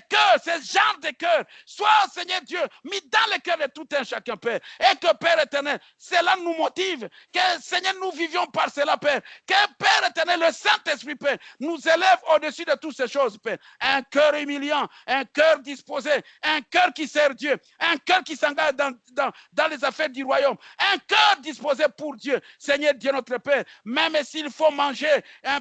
cœurs, ces genres de cœurs, soient, Seigneur Dieu, mis dans le cœur de tout un chacun, Père. Et que, Père éternel, cela nous motive. Que, Seigneur, nous vivions par cela, Père. Que, Père éternel, le Saint-Esprit, Père, nous élève au-dessus de toutes ces choses, Père. Un cœur humiliant, un cœur disposé, un cœur qui sert Dieu, un cœur qui s'engage dans les affaires du royaume, un cœur disposé pour Dieu. Seigneur Dieu, notre Père, même s'il faut manger un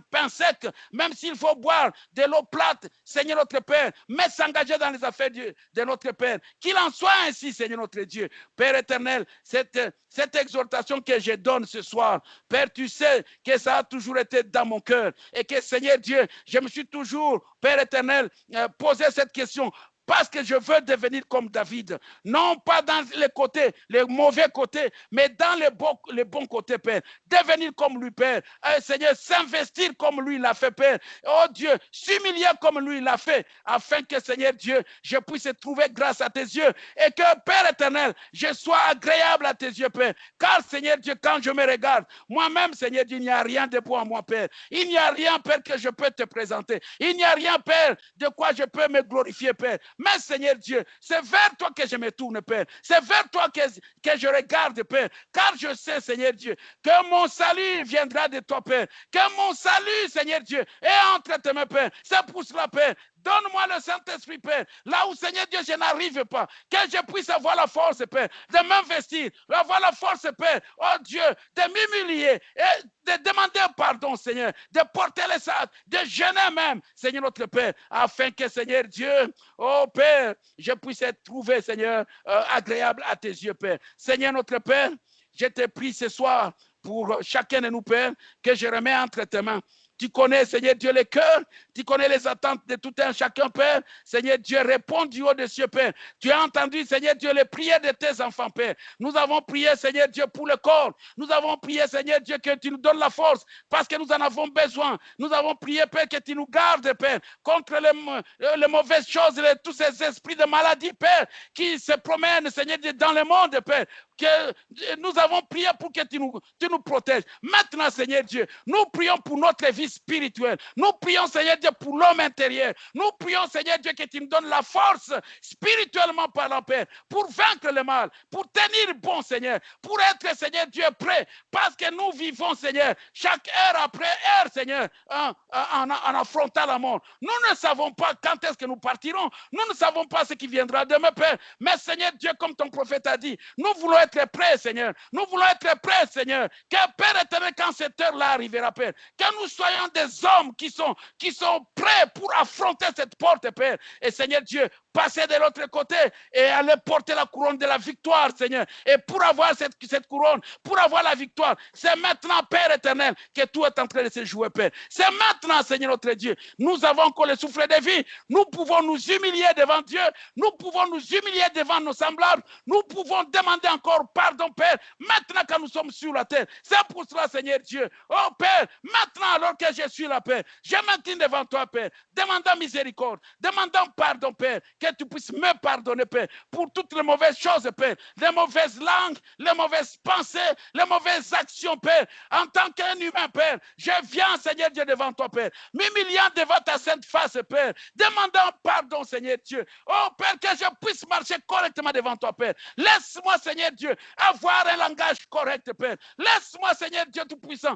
pain sec, même s'il faut boire de l'eau plate, Seigneur notre Père, mais s'engager dans les affaires de notre Père. Qu'il en soit ainsi, Seigneur notre Dieu. Père éternel, cette exhortation que je donne ce soir, Père, tu sais que ça a toujours été dans mon cœur et que, Seigneur Dieu, je me suis toujours, Père éternel, posé cette question. Parce que je veux devenir comme David. Non pas dans les côtés, les mauvais côtés, mais dans les bons côtés, Père. Devenir comme lui, Père. Seigneur, s'investir comme lui l'a fait, Père. Oh Dieu, s'humilier comme lui l'a fait. Afin que, Seigneur Dieu, je puisse trouver grâce à tes yeux. Et que, Père éternel, je sois agréable à tes yeux, Père. Car, Seigneur Dieu, quand je me regarde, moi-même, Seigneur Dieu, il n'y a rien de bon à moi, Père. Il n'y a rien, Père, que je peux te présenter. Il n'y a rien, Père, de quoi je peux me glorifier, Père. Mais, Seigneur Dieu, c'est vers toi que je me tourne, Père. C'est vers toi que je regarde, Père. Car je sais, Seigneur Dieu, que mon salut viendra de toi, Père. Que mon salut, Seigneur Dieu, est entre tes mains, Père. C'est pour cela, Père. Donne-moi le Saint-Esprit, Père. Là où, Seigneur Dieu, je n'arrive pas. Que je puisse avoir la force, Père, de m'investir. Avoir la force, Père, oh Dieu, de m'humilier et de demander pardon, Seigneur. De porter les sacs, de jeûner même, Seigneur notre Père. Afin que, Seigneur Dieu, oh Père, je puisse être trouvé, Seigneur, agréable à tes yeux, Père. Seigneur notre Père, je te prie ce soir pour chacun de nous, Père, que je remets entre tes mains. Tu connais, Seigneur Dieu, les cœurs. Tu connais les attentes de tout un chacun, Père. Seigneur Dieu, réponds du haut des cieux, Père. Tu as entendu, Seigneur Dieu, les prières de tes enfants, Père. Nous avons prié, Seigneur Dieu, pour le corps. Nous avons prié, Seigneur Dieu, que tu nous donnes la force parce que nous en avons besoin. Nous avons prié, Père, que tu nous gardes, Père, contre les mauvaises choses, tous ces esprits de maladie, Père, qui se promènent, Seigneur Dieu, dans le monde, Père. Que nous avons prié pour que tu nous protèges. Maintenant, Seigneur Dieu, nous prions pour notre vie spirituelle. Nous prions, Seigneur Dieu, pour l'homme intérieur. Nous prions, Seigneur Dieu, que tu nous donnes la force spirituellement parlant, Père, pour vaincre le mal, pour tenir bon, Seigneur, pour être, Seigneur Dieu, prêt, parce que nous vivons, Seigneur, chaque heure après heure, Seigneur, en affrontant la mort. Nous ne savons pas quand est-ce que nous partirons. Nous ne savons pas ce qui viendra demain, Père. Mais, Seigneur Dieu, comme ton prophète a dit, nous voulons être prêts, Seigneur. Nous voulons être prêts, Seigneur. Que, Père éternel, quand cette heure-là arrivera, Père, que nous soyons des hommes qui sont prêts pour affronter cette porte, Père. Et, Seigneur Dieu, passer de l'autre côté et aller porter la couronne de la victoire, Seigneur. Et pour avoir cette couronne, pour avoir la victoire, c'est maintenant, Père éternel, que tout est en train de se jouer, Père. C'est maintenant, Seigneur notre Dieu. Nous avons encore le souffle de vie. Nous pouvons nous humilier devant Dieu. Nous pouvons nous humilier devant nos semblables. Nous pouvons demander encore pardon, Père, maintenant que nous sommes sur la terre. C'est pour cela, Seigneur Dieu. Oh, Père, maintenant, alors que je suis là, Père, je m'incline devant toi, Père, demandant miséricorde, demandant pardon, Père, que tu puisses me pardonner, Père, pour toutes les mauvaises choses, Père, les mauvaises langues, les mauvaises pensées, les mauvaises actions, Père. En tant qu'un humain, Père, je viens, Seigneur Dieu, devant toi, Père, m'humiliant devant ta sainte face, Père, demandant pardon, Seigneur Dieu. Oh, Père, que je puisse marcher correctement devant toi, Père. Laisse-moi, Seigneur Dieu, avoir un langage correct, Père. Laisse-moi, Seigneur Dieu Tout-Puissant,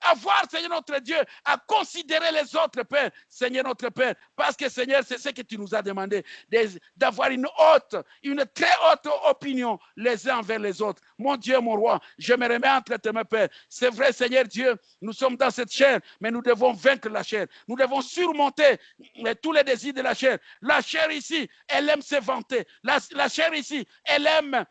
avoir, Seigneur notre Dieu, à considérer les autres, Père, Seigneur notre Père, parce que, Seigneur, c'est ce que tu nous as demandé, d'avoir une très haute opinion les uns envers les autres. Mon Dieu, mon roi, je me remets entre tes mains, Père. C'est vrai, Seigneur Dieu, nous sommes dans cette chair, mais nous devons vaincre la chair. Nous devons surmonter tous les désirs de la chair. La chair ici, elle aime se vanter. La chair ici, elle aime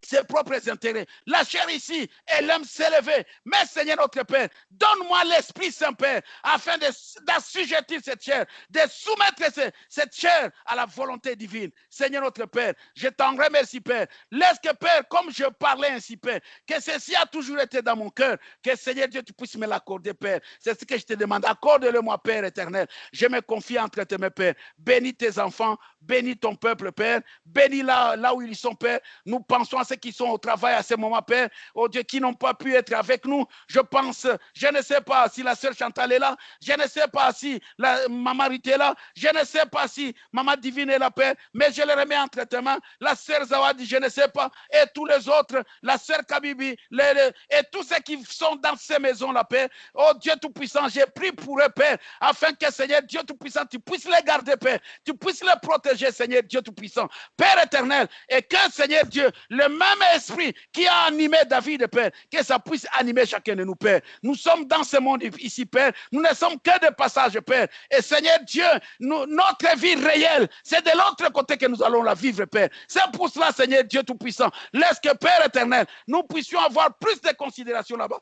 ses propres intérêts. La chair ici, elle aime s'élever. Mais Seigneur notre Père, donne-moi l'Esprit Saint Père, afin d'assujettir cette chair, de soumettre cette chair à la volonté divine. Seigneur notre Père, je t'en remercie, Père. Laisse que, Père, comme je parlais ainsi, Père, que ceci a toujours été dans mon cœur, que Seigneur Dieu, tu puisses me l'accorder, Père. C'est ce que je te demande. Accorde-le-moi, Père éternel. Je me confie entre tes mains, Père. Bénis tes enfants, bénis ton peuple, Père. Bénis là où ils sont, Père. Nous pensons à ceux qui sont au travail à ce moment, Père, oh Dieu, qui n'ont pas pu être avec nous. Je pense, je ne sais pas si la sœur Chantal est là, je ne sais pas si la maman Rite est là, je ne sais pas si maman Divine est là, Père, mais je les remets entre tes mains. La sœur Zawadi, je ne sais pas, et tous les autres, la sœur Kabibi, et tous ceux qui sont dans ces maisons-là, Père. Oh Dieu Tout-Puissant, j'ai prié pour eux, Père, afin que, Seigneur Dieu Tout-Puissant, tu puisses les garder, Père, tu puisses les protéger, Seigneur Dieu Tout-Puissant, Père éternel, et que, Seigneur Dieu, le même esprit qui a animé David, Père, que ça puisse animer chacun de nous, Père. Nous sommes dans ce monde ici, Père. Nous ne sommes que de passage, Père. Et Seigneur Dieu, notre vie réelle, c'est de l'autre côté que nous allons la vivre, Père. C'est pour cela, Seigneur Dieu Tout-Puissant, laisse que, Père éternel, nous puissions avoir plus de considération là-bas.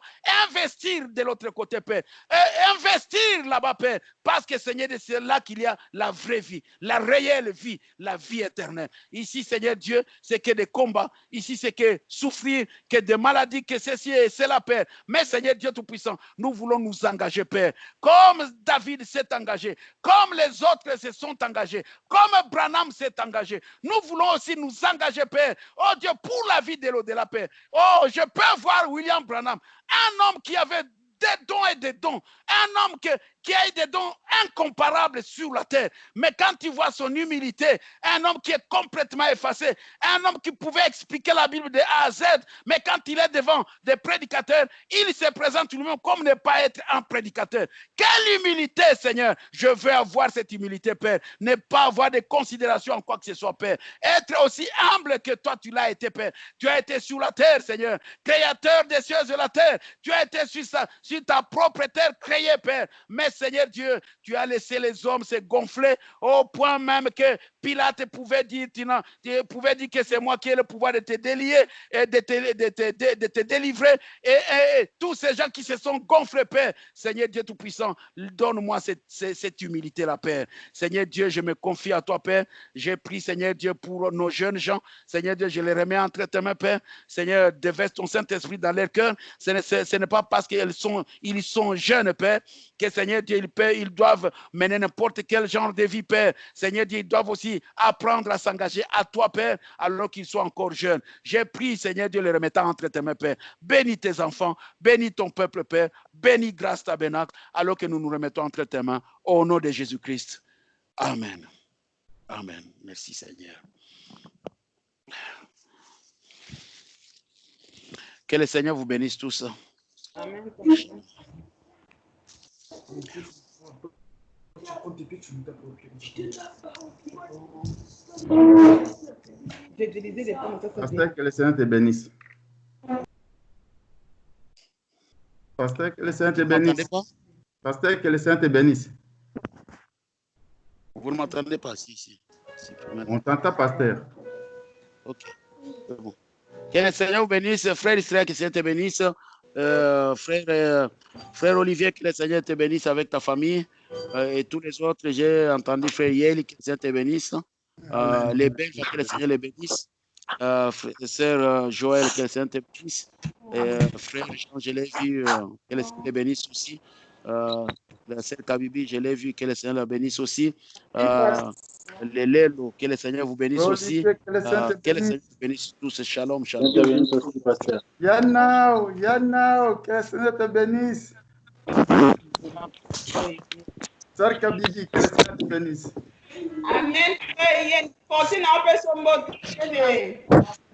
Investir de l'autre côté, Père. Et investir là-bas, Père. Parce que, Seigneur, c'est là qu'il y a la vraie vie, la réelle vie, la vie éternelle. Ici, Seigneur Dieu, c'est que des combats. Ici, c'est que souffrir, que des maladies, que ceci et cela, Père. Mais Seigneur Dieu Tout-Puissant, nous voulons nous engager, Père. Comme David s'est engagé, comme les autres se sont engagés, comme Branham s'est engagé. Nous voulons aussi nous engager, Père. Oh Dieu, pour la vie de l'au-delà, Père. Oh, je peux voir William Branham, un homme qui avait des dons et des dons. Un homme qui a des dons incomparables sur la terre. Mais quand tu vois son humilité, un homme qui est complètement effacé, un homme qui pouvait expliquer la Bible de A à Z, mais quand il est devant des prédicateurs, il se présente lui-même comme ne pas être un prédicateur. Quelle humilité, Seigneur! Je veux avoir cette humilité, Père. Ne pas avoir de considération en quoi que ce soit, Père. Être aussi humble que toi, tu l'as été, Père. Tu as été sur la terre, Seigneur. Créateur des cieux et de la terre. Tu as été sur ta propre terre créée, Père. Mais Seigneur Dieu, tu as laissé les hommes se gonfler au point même que Pilate pouvait dire que c'est moi qui ai le pouvoir de te délier et de te délivrer. Et tous ces gens qui se sont gonflés, Père, Seigneur Dieu Tout-Puissant, donne-moi cette humilité-là, Père. Seigneur Dieu, je me confie à toi, Père. J'ai pris, Seigneur Dieu, pour nos jeunes gens. Seigneur Dieu, je les remets entre tes mains, Père. Seigneur, déverse ton Saint-Esprit dans leur cœur. Ce n'est pas parce qu'ils sont jeunes, Père, que Seigneur Dieu, ils doivent mener n'importe quel genre de vie, Père. Seigneur Dieu, ils doivent aussi apprendre à s'engager à toi, Père, alors qu'ils sont encore jeunes. J'ai pris, Seigneur Dieu, les remettant entre tes mains, Père. Bénis tes enfants, bénis ton peuple, Père. Bénis Grâce Tabernacle, alors que nous nous remettons entre tes mains, au nom de Jésus-Christ. Amen. Amen. Merci, Seigneur. Que le Seigneur vous bénisse tous. Amen. Pasteur, que le Seigneur te bénisse. Pasteur, que le Seigneur te bénisse. Pasteur, que le Seigneur te bénisse. Vous ne m'entendez pas ici. On t'entend, pasteur. Ok. C'est bon. Que le Seigneur vous bénisse, frère Israël, que le Seigneur te bénisse. Frère Olivier, que le Seigneur te bénisse avec ta famille. Et tous les autres, j'ai entendu frère Yel, que le Seigneur te bénisse. Les Belges, que le Seigneur les bénisse. Sœur Joël, que le Seigneur te bénisse. Frère Jean, je l'ai vu, que le Seigneur te bénisse aussi. La sœur Kabibi, je l'ai vu, que le Seigneur la bénisse aussi. Les Lélo, que le Seigneur vous bénisse aussi. Que le Seigneur vous bénisse tous. Shalom, shalom. Yanao, que le Seigneur te bénisse. Sœur Kabibi, que le Seigneur te bénisse. Amen. Fortune,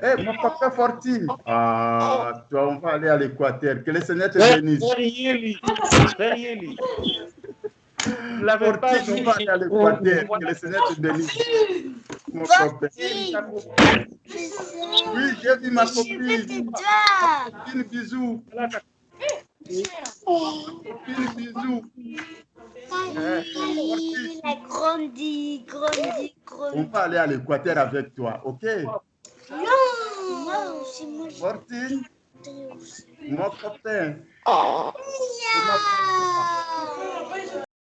Eh, mon papa Fortine. Ah, toi, on va aller à l'Équateur. Que le Seigneur te bénisse. Frère Yeli. Fortine, on va aller à l'Équateur. Que le Seigneur te bénisse. Mon papa. Oui, j'ai vu ma copine. Copine, bisous. Copine, bisous. Il a grandi. On va aller à l'Équateur avec toi, ok? Non, c'est moi. Fortine, mon copain. Yeah.